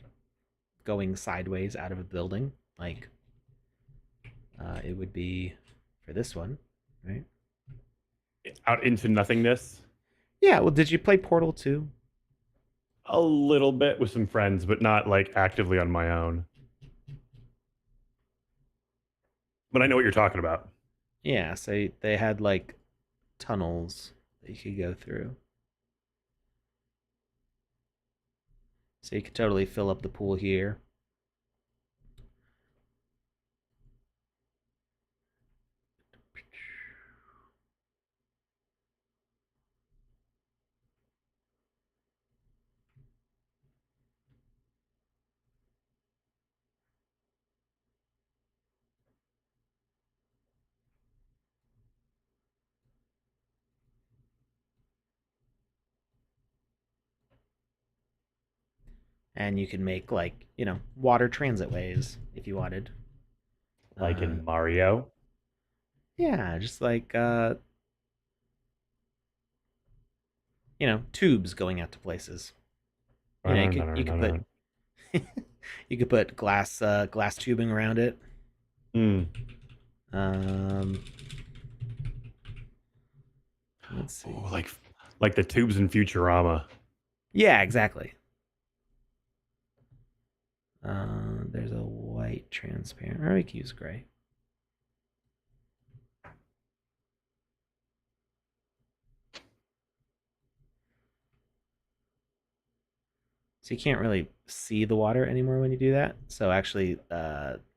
going sideways out of a building, like it would be for this one, right? Out into nothingness. Yeah. Well, did you play Portal 2? A little bit with some friends, but not like actively on my own. But I know what you're talking about. Yeah. So they had like tunnels that you could go through. So you could totally fill up the pool here. And you can make like, water transit ways if you wanted. Like Uh, in Mario. yeah, just like tubes going out to places. You could put you could put glass tubing around it. Mm. Um, let's see. Oh, like the tubes in Futurama. Yeah, exactly. There's a white transparent, or we can use gray. So you can't really see the water anymore when you do that. So actually,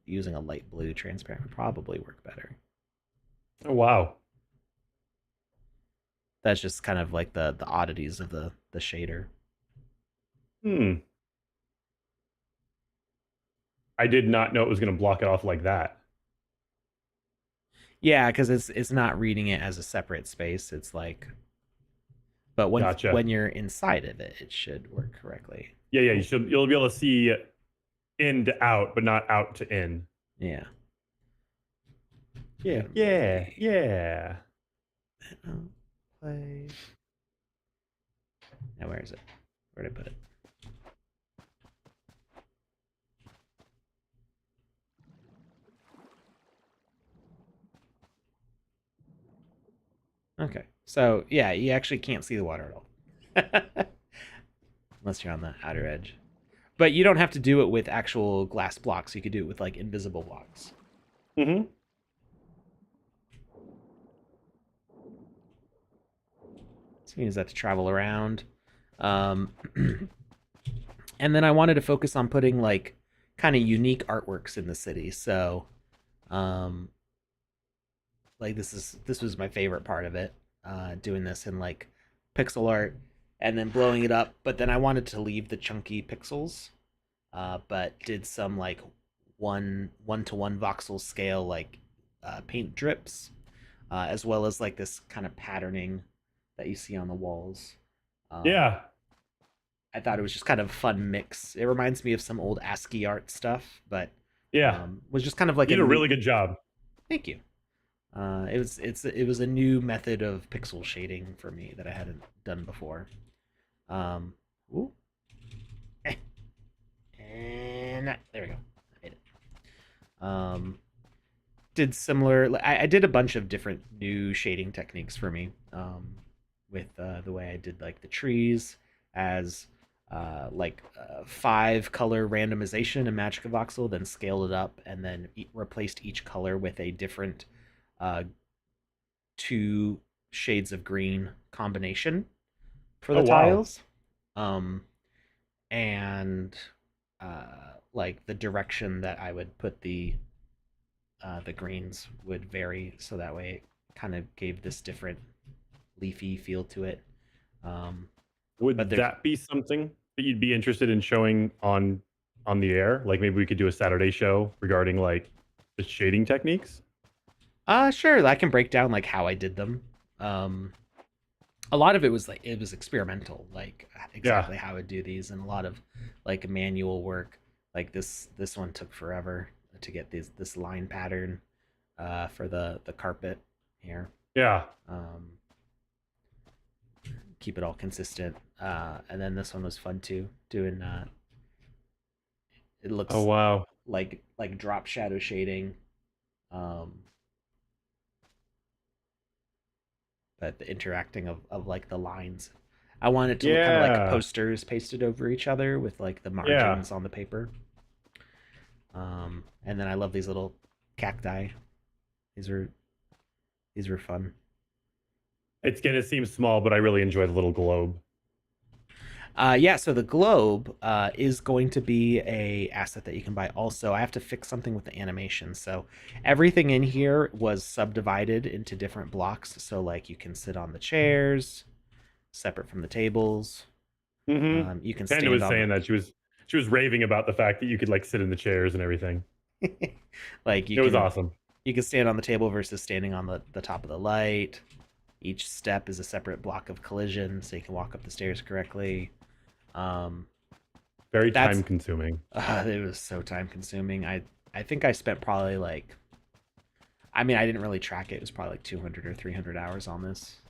using a light blue transparent would probably work better. Oh, wow. That's just kind of like the oddities of the shader. Hmm. I did not know it was going to block it off like that. Yeah, because it's not reading it as a separate space. It's like, but when Gotcha. you're inside of it, it should work correctly. Yeah, yeah. You'll be able to see in to out, but not out to in. Yeah. Yeah, yeah. Play. Now where is it? Where did I put it? Okay. So yeah, you actually can't see the water at all. Unless you're on the outer edge. But you don't have to do it with actual glass blocks. You could do it with like invisible blocks. Mm-hmm. So you use that to travel around. And then I wanted to focus on putting like kind of unique artworks in the city. So like this was my favorite part of it. Doing this in like pixel art and then blowing it up. But then I wanted to leave the chunky pixels, but did some like one to one voxel scale like paint drips, as well as like this kind of patterning that you see on the walls. Yeah. I thought it was just kind of a fun mix. It reminds me of some old ASCII art stuff, but Yeah. was just kind of like you did a really good job. Thank you. It was a new method of pixel shading for me that I hadn't done before. Ooh. And there we go. I made it. Did similar. I did a bunch of different new shading techniques for me. With the way I did like the trees as like 5-color randomization in Magic of Voxel, then scaled it up and then replaced each color with a different 2 shades of green combination for the tiles. And like the direction that I would put the greens would vary, so that way it kind of gave this different leafy feel to it. Would that be something that you'd be interested in showing on the air? Like maybe we could do a Saturday show regarding like the shading techniques? Sure. I can break down like how I did them. A lot of it was like it was experimental, like exactly how I would do these, and a lot of like manual work. Like this one took forever to get this line pattern for the carpet here. Yeah. Keep it all consistent. And then this one was fun too, doing it looks like drop shadow shading. But the interacting of like the lines. I wanted to look kind of like posters pasted over each other with like the margins on the paper. And then I love these little cacti. These were fun. It's gonna seem small, but I really enjoy the little globe. Yeah, so the globe is going to be a asset that you can buy also. I have to fix something with the animation. So everything in here was subdivided into different blocks. So like you can sit on the chairs, separate from the tables. Mm-hmm. You can Panda was saying that she was raving about the fact that you could like sit in the chairs and everything. Like it was awesome. You can stand on the table versus standing on the top of the light. Each step is a separate block of collision, so you can walk up the stairs correctly. Very time consuming. It was so time consuming. I think I spent probably like, I mean, I didn't really track it. It was probably like 200 or 300 hours on this.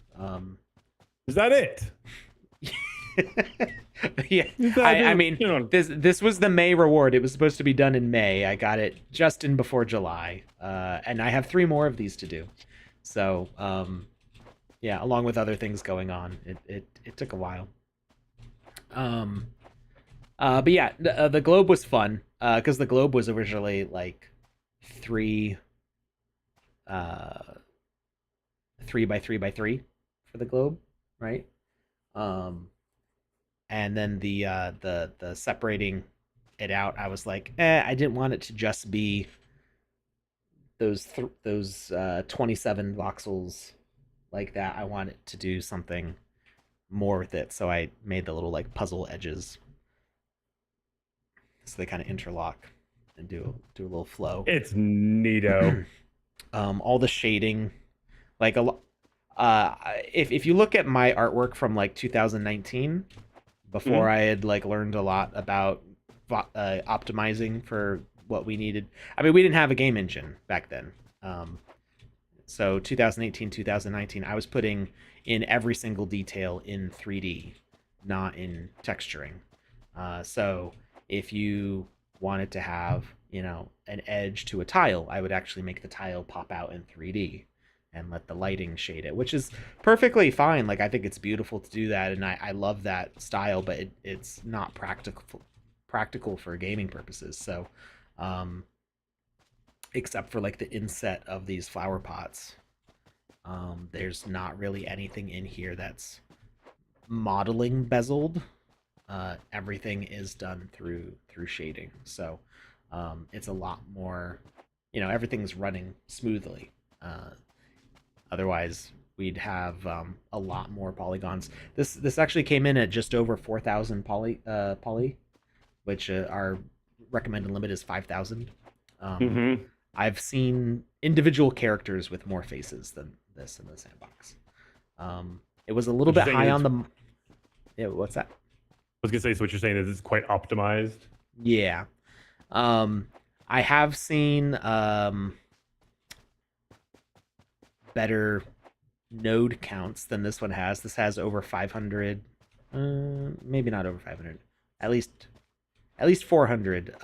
Is that it? Yeah. I mean, this was the May reward. It was supposed to be done in May. I got it just in before July. And I have 3 more of these to do. So, yeah, along with other things going on, it took a while. But yeah, the globe was fun because the globe was originally like 3 by 3 by 3 for the globe, right? And then the separating it out, I was like, I didn't want it to just be those 27 voxels like that. I want it to do something more with it, so I made the little like puzzle edges, so they kind of interlock and do a little flow. It's neato. All the shading, like if you look at my artwork from like 2019, before I had like learned a lot about optimizing for what we needed. I mean, we didn't have a game engine back then. So 2018, 2019, I was putting in every single detail in 3D, not in texturing. So if you wanted to have, an edge to a tile, I would actually make the tile pop out in 3D and let the lighting shade it, which is perfectly fine. Like, I think it's beautiful to do that, and I love that style, but it's not practical for gaming purposes. So, except for like the inset of these flower pots, there's not really anything in here that's modeling bezeled. Everything is done through shading, so it's a lot more, everything's running smoothly. Otherwise, we'd have a lot more polygons. This actually came in at just over 4,000 poly, which our recommended limit is 5,000. I've seen individual characters with more faces than this in the sandbox. It was a little bit high on the. Yeah, what's that? I was gonna say, so what you're saying is it's quite optimized. Yeah. I have seen better node counts than this one has. This has over 500, maybe not over 500, at least 400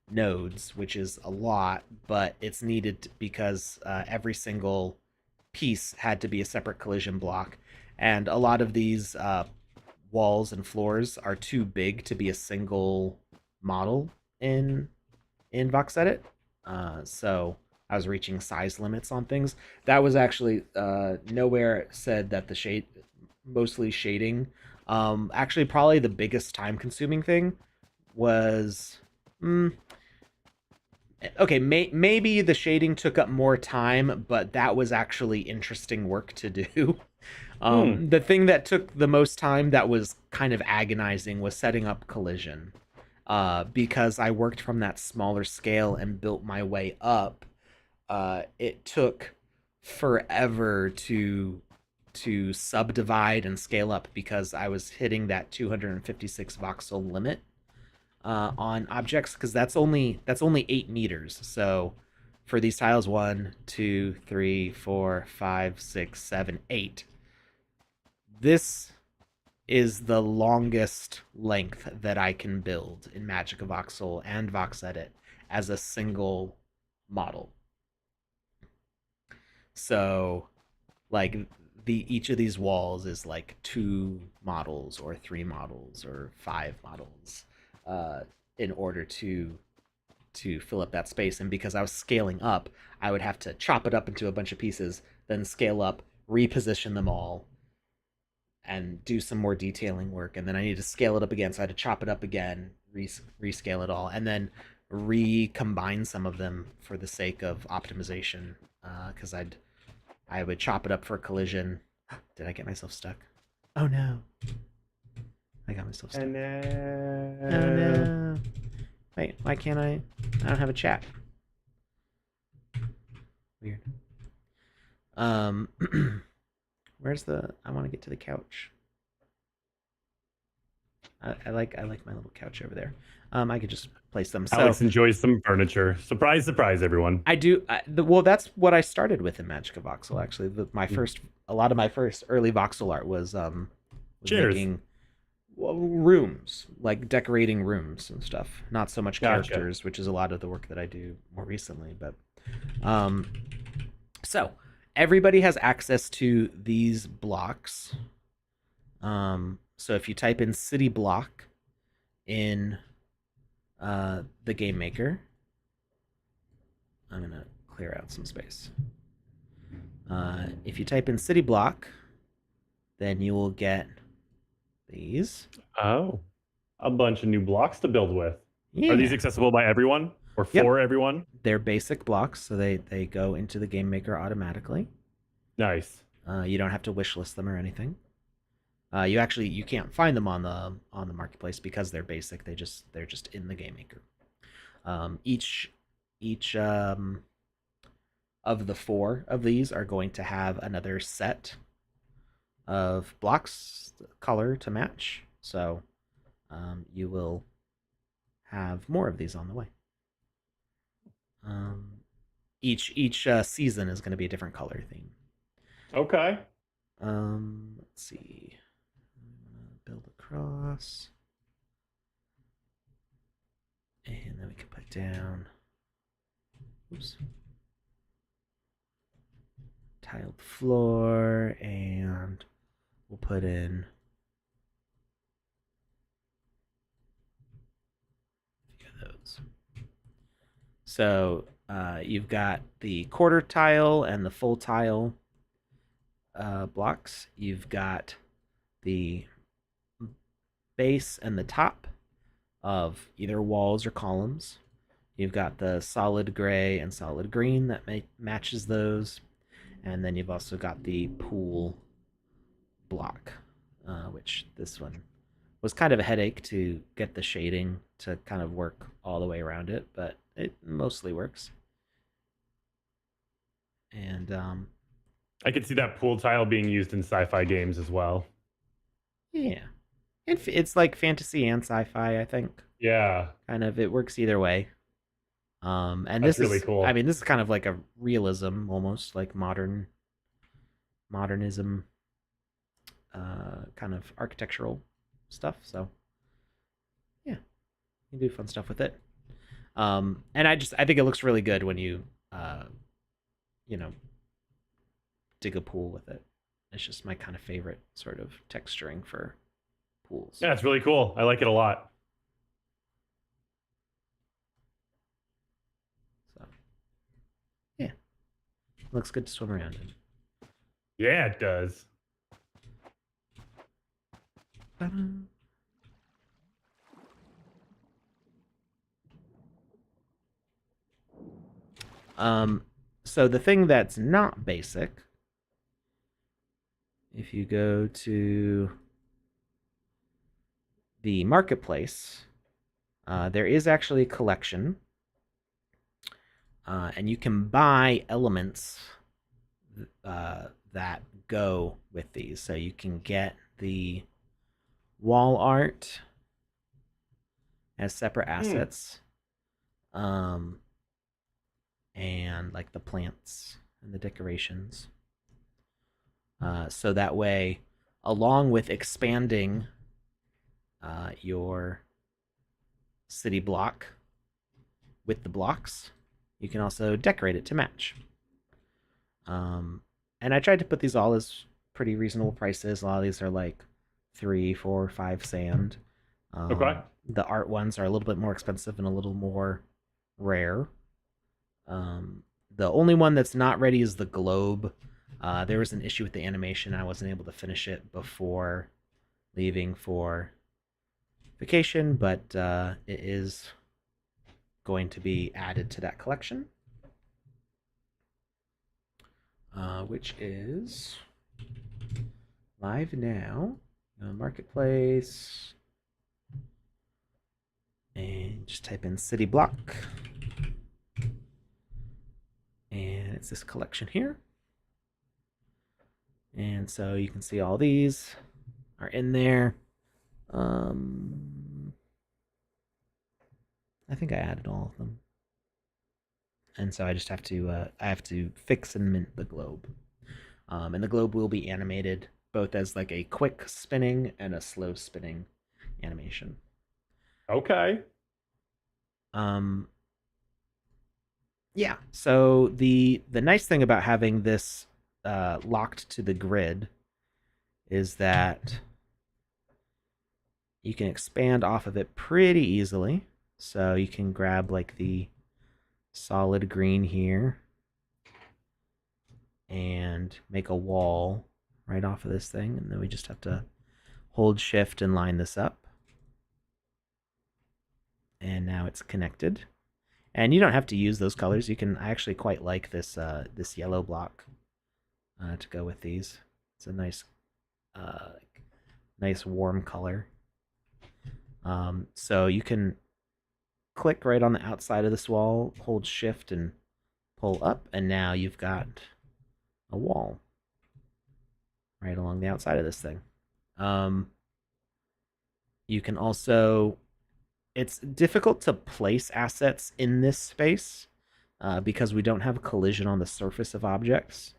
nodes, which is a lot, but it's needed because every single piece had to be a separate collision block, and a lot of these walls and floors are too big to be a single model in VoxEdit. So I was reaching size limits on things. That was actually nowhere said that the mostly shading. Actually, probably the biggest time consuming thing was. Okay, maybe the shading took up more time, but that was actually interesting work to do. The thing that took the most time that was kind of agonizing was setting up collision. Because I worked from that smaller scale and built my way up, it took forever to subdivide and scale up because I was hitting that 256 voxel limit on objects, because that's only 8 meters. So for these tiles, 1, 2, 3, 4, 5, 6, 7, 8. This is the longest length that I can build in Magic of Voxel and VoxEdit as a single model. So, like, each of these walls is like 2 models or 3 models or 5 models in order to fill up that space. And because I was scaling up, I would have to chop it up into a bunch of pieces, then scale up, reposition them all, and do some more detailing work, and then I need to scale it up again, so I had to chop it up again, rescale it all, and then recombine some of them for the sake of optimization, because I would chop it up for collision. Did I get myself stuck? Oh no, I got myself stuck. Oh no. Wait, why can't I don't have a chat. Weird. Where's the? I want to get to the couch. I like my little couch over there. I could just place them. So, Alex enjoys some furniture. Surprise, surprise, everyone. I do. Well, that's what I started with in Magic of Voxel. Actually, a lot of my first early voxel art was making rooms, like decorating rooms and stuff. Not so much characters, which is a lot of the work that I do more recently. But so everybody has access to these blocks. So if you type in city block in the Game Maker, I'm going to clear out some space. If you type in city block, then you will get these. Oh, a bunch of new blocks to build with. Yeah. Are these accessible by everyone or for everyone? They're basic blocks, so they go into the Game Maker automatically. Nice. You don't have to wish list them or anything. You can't find them on the marketplace because they're basic. They're just in the Game Maker. Each of the 4 of these are going to have another set of blocks color to match. So you will have more of these on the way. Each season is going to be a different color theme. Okay. Let's see. Build across, and then we can put down. Oops. Tiled floor, and we'll put in a few of those. So you've got the quarter tile and the full tile blocks. You've got the base and the top of either walls or columns. You've got the solid gray and solid green that matches those. And then you've also got the pool block, which this one was kind of a headache to get the shading to kind of work all the way around it, but it mostly works. And I could see that pool tile being used in sci-fi games as well. yeah, it's like fantasy and sci-fi, I think. Yeah, Kind of, it works either way. And that's this really is, cool. I mean, this is kind of like a realism, almost like modernism, kind of architectural stuff. So yeah, you can do fun stuff with it. And I think it looks really good when you, you know, dig a pool with it. It's just my kind of favorite sort of texturing for pools. Yeah, it's really cool. I like it a lot. So yeah, looks good to swim around in. Yeah, it does. So the thing that's not basic, if you go to the marketplace, there is actually a collection, and you can buy elements that go with these. So you can get the wall art as separate assets, and like the plants and the decorations. So that way, along with expanding your city block with the blocks, you can also decorate it to match. And I tried to put these all as pretty reasonable prices. A lot of these are like 3, 4, 5 sand. Okay. The art ones are a little bit more expensive and a little more rare. The only one that's not ready is the globe. There was an issue with the animation. I wasn't able to finish it before leaving for vacation, but it is going to be added to that collection, which is live now. Marketplace, and just type in city block, and it's this collection here. And so you can see all these are in there. I think I added all of them. And so I just have to fix and mint the globe. And the globe will be animated both as like a quick spinning and a slow spinning animation. Okay. Yeah. So the nice thing about having this locked to the grid is that you can expand off of it pretty easily. So you can grab like the solid green here and make a wall right off of this thing, and then we just have to hold shift and line this up, and now it's connected. And you don't have to use those colors. You can, I actually quite like this this yellow block to go with these. It's a nice nice warm color. So you can click right on the outside of this wall, hold shift and pull up, and now you've got a wall right along the outside of this thing. You can also it's difficult to place assets in this space because we don't have a collision on the surface of objects.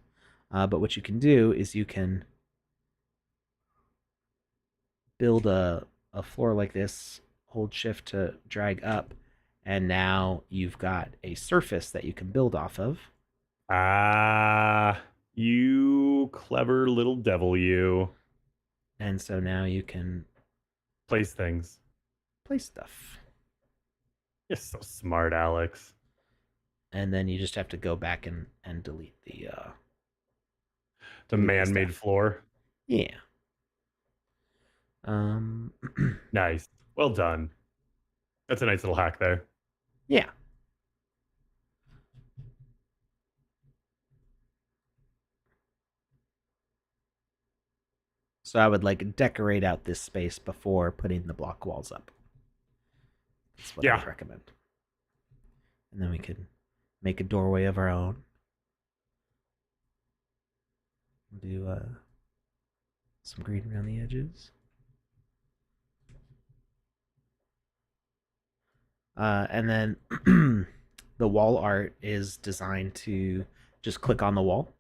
But what you can do is you can build a floor like this, hold shift to drag up, and now you've got a surface that you can build off of. Ah, you clever little devil, you. And so now you can Place things. place stuff. You're so smart, Alex. And then you just have to go back and delete the man-made floor. Yeah. Nice. Well done. That's a nice little hack there. Yeah. So I would like decorate out this space before putting the block walls up. That's what I would recommend. And then we could make a doorway of our own. Do some green around the edges. And then the wall art is designed to just click on the wall.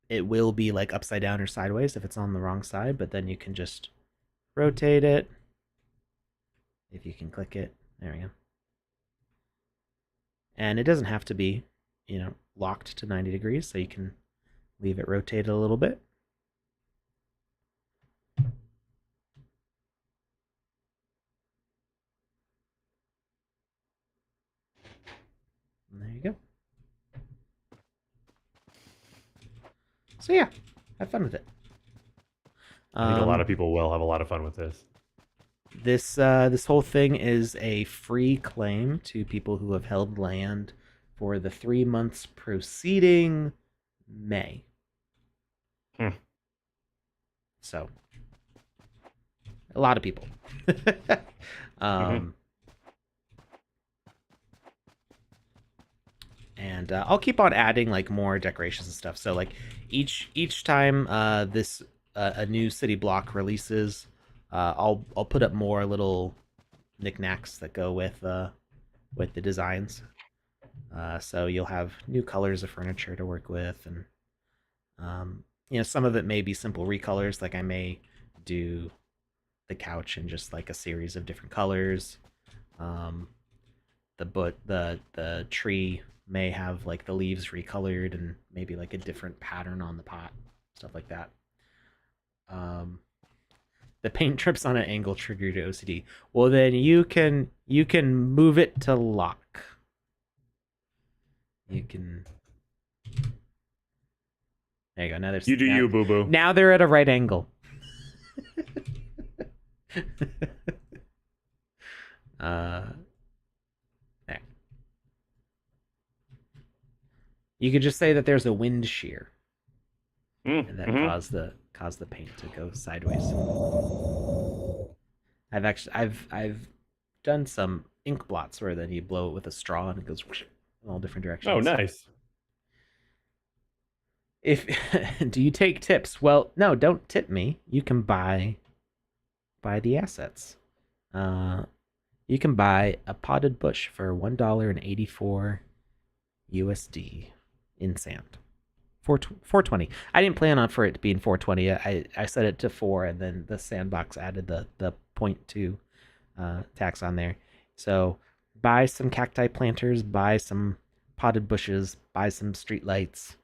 It will be like upside down or sideways if it's on the wrong side, but then you can just rotate it. If you can click it, there we go. And it doesn't have to be, locked to 90 degrees, so you can leave it rotated a little bit. And there you go. So yeah, have fun with it. I think a lot of people will have a lot of fun with this. This whole thing is a free claim to people who have held land for the 3 months preceding May. So, a lot of people. And I'll keep on adding like more decorations and stuff. So like each time this a new city block releases, I'll put up more little knickknacks that go with the designs. So you'll have new colors of furniture to work with, and some of it may be simple recolors. Like I may do the couch in just like a series of different colors. The tree may have like the leaves recolored and maybe like a different pattern on the pot, stuff like that. The paint trips on an angle trigger to OCD. Well, then you can move it to lock. You can. There you go. Now there's you do now, you, boo boo. Now they're at a right angle. There. You could just say that there's a wind shear, and that caused the paint to go sideways. I've done some ink blots where then you blow it with a straw and it goes in all different directions. Oh, nice. Do you take tips? Well, no, don't tip me. You can buy the assets. You can buy a potted bush for $1.84 USD in sand. 420. I didn't plan on for it being 420. I set it to 4, and then the Sandbox added the 0.2 tax on there. So buy some cacti planters, buy some potted bushes, buy some street lights.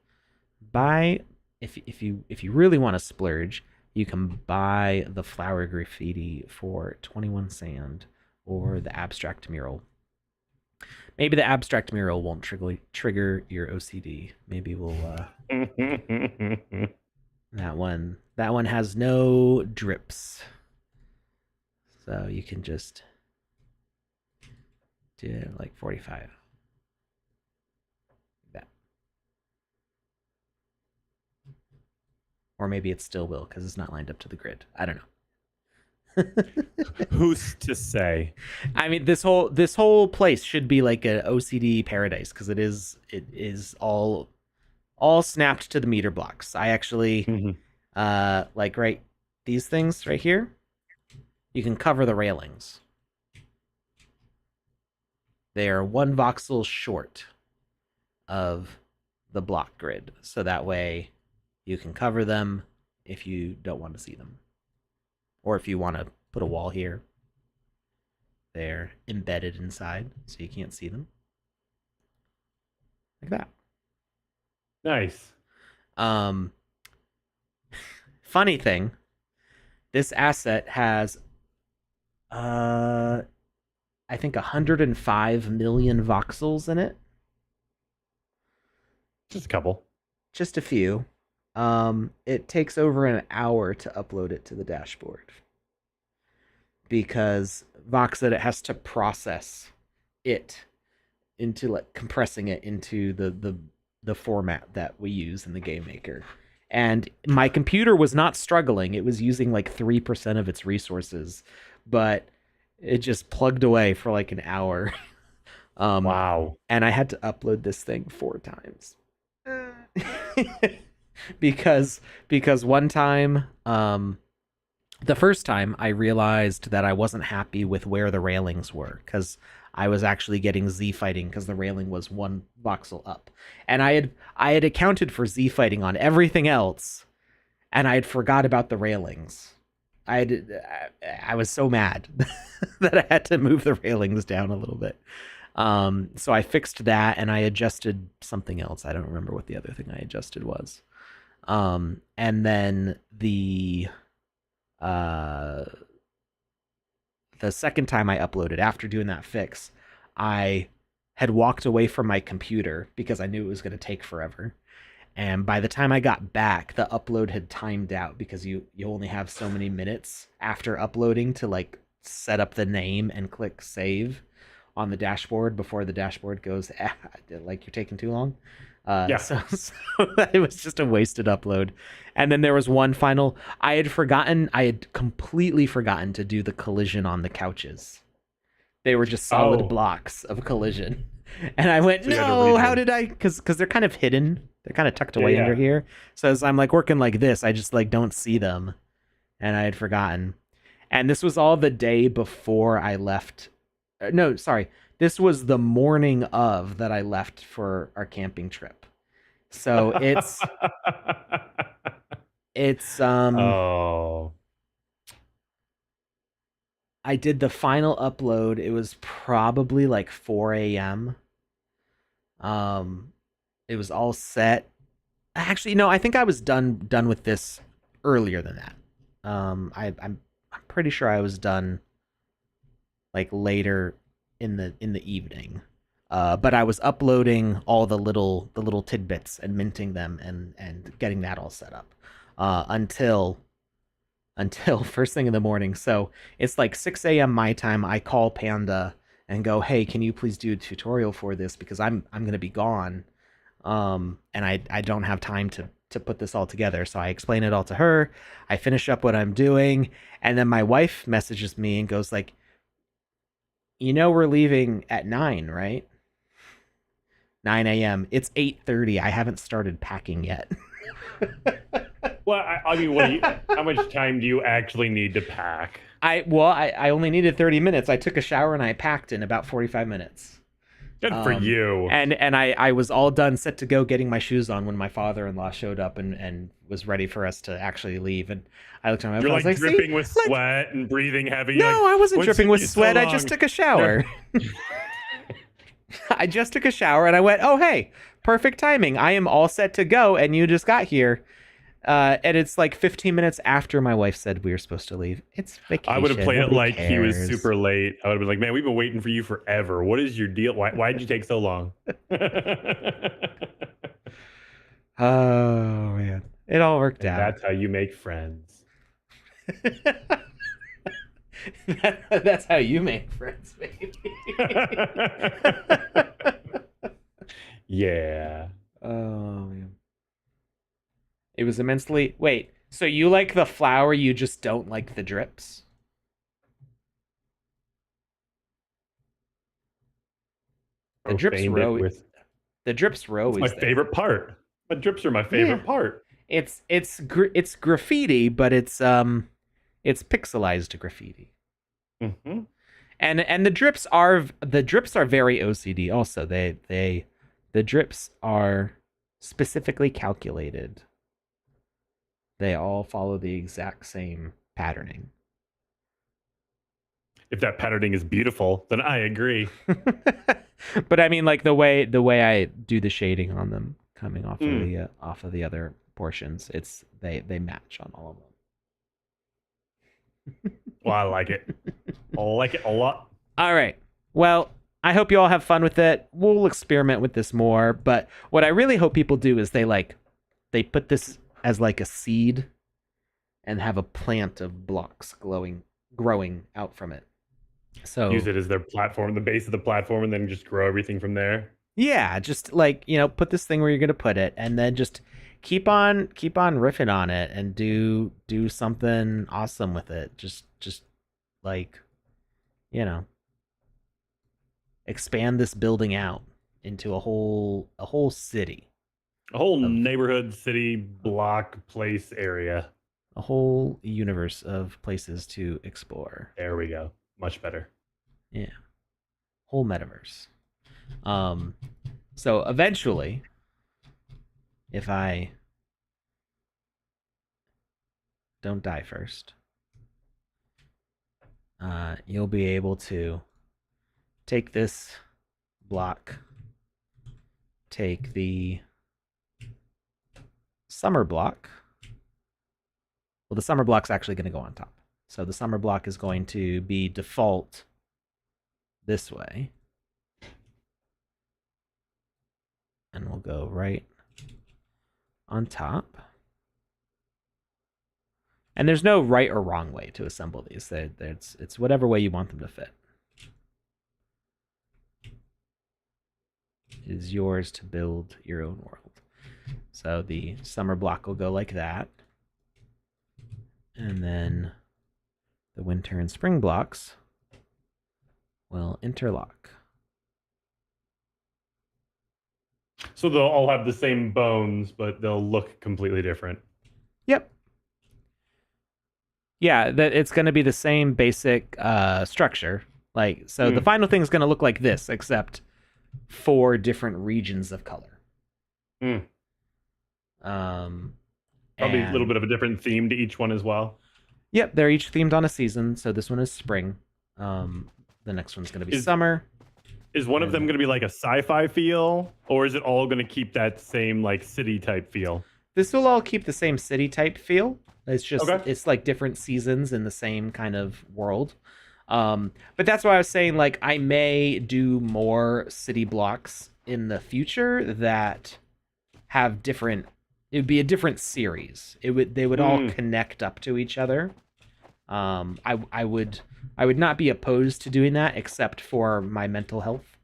Buy if you really want to splurge, you can buy the flower graffiti for 21 sand or the abstract mural. Maybe the abstract mural won't trigger your OCD. Maybe we'll that one has no drips. So you can just do like 45. That. Or maybe it still will because it's not lined up to the grid. I don't know. Who's to say? I mean, this whole place should be like an OCD paradise because it is all snapped to the meter blocks. I actually like right these things right here. you can cover the railings. They are 1 voxel short of the block grid, so that way you can cover them if you don't want to see them. Or if you want to put a wall here, they're embedded inside, so you can't see them. Like that. Nice. Funny thing, this asset has I think 105 million voxels in it. Just a couple. Just a few. It takes over an hour to upload it to the dashboard because VoxEdit has to process it into like compressing it into the format that we use in the Game Maker. And my computer was not struggling. It was using like 3% of its resources, but it just plugged away for like an hour. Wow. And I had to upload this thing 4 times. because one time, the first time I realized that I wasn't happy with where the railings were because I was actually getting Z fighting because the railing was 1 voxel up, and I had accounted for Z fighting on everything else, and I had forgot about the railings. I was so mad that I had to move the railings down a little bit. So I fixed that and I adjusted something else. I don't remember what the other thing I adjusted was. And then the second time I uploaded after doing that fix, I had walked away from my computer because I knew it was going to take forever. And by the time I got back, the upload had timed out because you only have so many minutes after uploading to like set up the name and click save on the dashboard before the dashboard goes like you're taking too long. Yeah. So it was just a wasted upload. And then there was one final. I had completely forgotten to do the collision on the couches. They were just solid blocks of collision. And I went, no, how did I? Because they're kind of hidden. They're kind of tucked away under here. So as I'm like working like this, I just like don't see them. And I had forgotten. And this was all the day before I left. No, sorry. This was the morning of that I left for our camping trip. So it's I did the final upload. It was probably like 4 a.m. It was all set. Actually, no, I think I was done with this earlier than that. I'm pretty sure I was done like later in the evening. But I was uploading all the little tidbits and minting them and getting that all set up until first thing in the morning. So it's like 6 a.m. my time. I call Panda and go, hey, can you please do a tutorial for this because I'm gonna be gone, and I don't have time to put this all together. So I explain it all to her. I finish up what I'm doing, and then my wife messages me and goes like, you know, we're leaving at 9, right? 9 a.m. It's 8:30. I haven't started packing yet. Well, I mean, how much time do you actually need to pack? I only needed 30 minutes. I took a shower and I packed in about 45 minutes. Good for you. And I was all done, set to go, getting my shoes on when my father-in-law showed up and was ready for us to actually leave. And I looked at my phone. You're I was like dripping with sweat and breathing heavy. No, like, I wasn't dripping with sweat. So I just took a shower. I just took a shower and I went, oh, hey, perfect timing. I am all set to go. And you just got here. And it's like 15 minutes after my wife said we were supposed to leave. It's vacation. I would have played it like cares? He was super late. I would have been like, man, we've been waiting for you forever. What is your deal? Why did you take so long? Oh, man. It all worked out. That's how you make friends. That's how you make friends, baby. Yeah. Oh, man. It was immensely... Wait, so you like the flower, you just don't like the drips? The drips row... The drips row is my favorite part. The drips are my favorite part. It's graffiti, but it's pixelized graffiti. Mm-hmm. And the drips are very OCD also. The drips are specifically calculated. They all follow the exact same patterning. If that patterning is beautiful, then I agree. But I mean, like the way I do the shading on them coming off of the other portions, they match on all of them. Well, I like it. I like it a lot. All right. Well, I hope you all have fun with it. We'll experiment with this more, but what I really hope people do is they put this as like a seed and have a plant of blocks growing out from it. So Use it as their platform, the base of the platform, and then just grow everything from there. yeah, just like, put this thing where you're gonna put it, and then just keep on riffing on it and do something awesome with it. Just like, you know, expand this building out into a whole city, A whole of neighborhood, city, block, place, area. a whole universe of places to explore. There we go. Much better. Yeah, whole metaverse. So eventually, if I don't die first, you'll be able to take this block, take the summer block. Well, the summer block's actually going to go on top. So the summer block is going to be default this way. And we'll go right on top. And there's no right or wrong way to assemble these. It's whatever way you want them to fit. It is yours to build your own world. So the summer block will go like that. And then the winter and spring blocks will interlock. So they'll all have the same bones, but they'll look completely different. Yep. Yeah, that it's going to be the same basic structure. Like, so the final thing is going to look like this, except 4 different regions of color. Probably a little bit of a different theme to each one as well. Yep, they're each themed on a season. So this one is spring. The next one's going to be summer. Is one of them going to be like a sci-fi feel, or is it all going to keep that same like city type feel? This will all keep the same city type feel. It's just it's like different seasons in the same kind of world. But that's why I was saying, like, I may do more city blocks in the future that have different. It would be a different series. They would all connect up to each other. I would not be opposed to doing that, except for my mental health,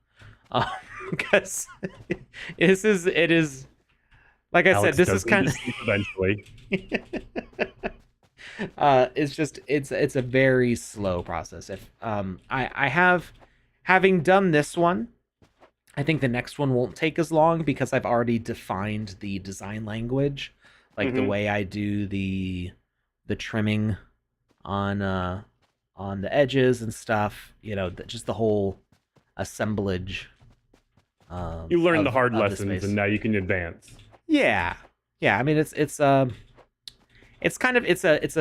because it is like I said, this is kind of eventually. It's a very slow process. If having done this one, I think the next one won't take as long because I've already defined the design language, like the way I do the trimming on the edges and stuff. Just the whole assemblage. You learn the hard lessons, and now you can advance. Yeah. I mean, it's a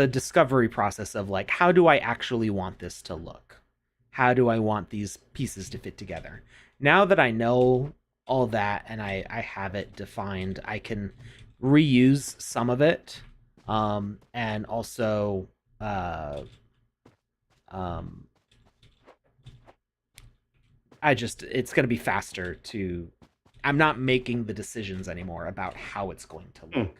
discovery process of like, how do I actually want this to look? How do I want these pieces to fit together? Now that I know all that and I have it defined, I can reuse some of it, and also it's going to be faster to. I'm not making the decisions anymore about how it's going to look.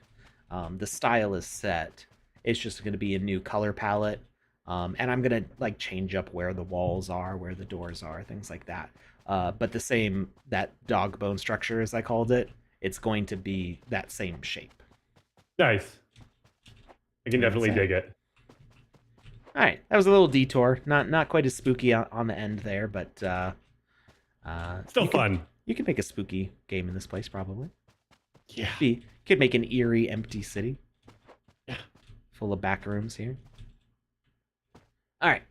The style is set. It's just going to be a new color palette, and I'm going to like change up where the walls are, where the doors are, things like that. But that dog bone structure, as I called it, it's going to be that same shape. Nice. I can definitely dig it. All right, that was a little detour. Not quite as spooky on the end there, but still fun. You can make a spooky game in this place, probably. Yeah. You could make an eerie, empty city. Yeah. Full of backrooms here. All right.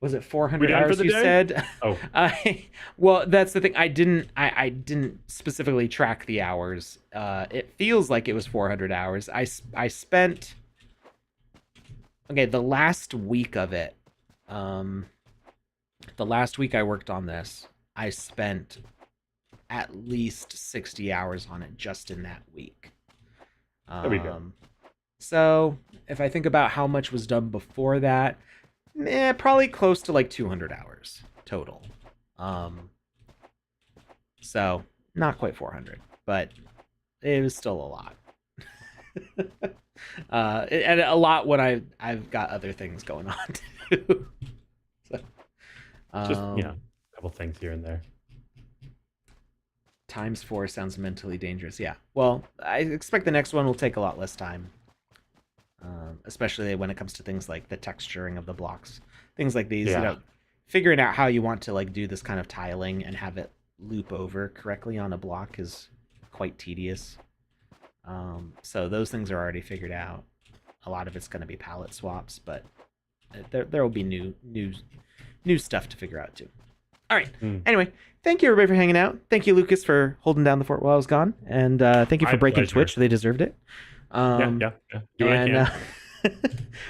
Was it We 400 done for hours the you day? said? Oh, Well, that's the thing. I didn't specifically track the hours. It feels like it was 400 hours. I spent, okay, the last week of it. The last week I worked on this, I spent at least 60 hours on it just in that week. there we go. So if I think about how much was done before that, probably close to like 200 hours total. So not quite 400, but it was still a lot. And a lot when I've got other things going on too. So, Just a couple things here and there. Times 4 sounds mentally dangerous. Yeah. Well, I expect the next one will take a lot less time. Especially when it comes to things like the texturing of the blocks, things like these. Yeah. You know, figuring out how you want to like do this kind of tiling and have it loop over correctly on a block is quite tedious. So those things are already figured out. A lot of it's going to be palette swaps, but there will be new stuff to figure out too. All right. Anyway, thank you everybody for hanging out. Thank you, Lucas, for holding down the fort while I was gone, and thank you for My breaking pleasure. Twitch. They deserved it. Yeah. Do what I can.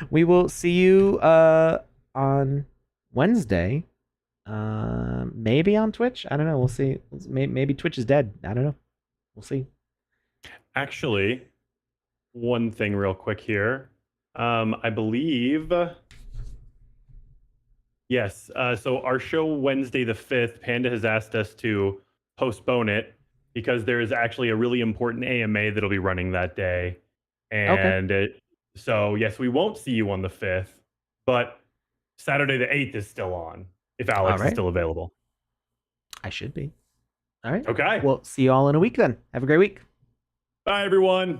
We will see you on Wednesday. Maybe on Twitch. I don't know. We'll see. Maybe Twitch is dead. I don't know. We'll see. Actually, one thing real quick here. I believe. Yes. So our show Wednesday the 5th, Panda has asked us to postpone it because there is actually a really important AMA that'll be running that day. And so, yes, we won't see you on the 5th, but Saturday the 8th is still on if Alex is still available. I should be. All right. Okay. We'll see you all in a week then. Have a great week. Bye, everyone.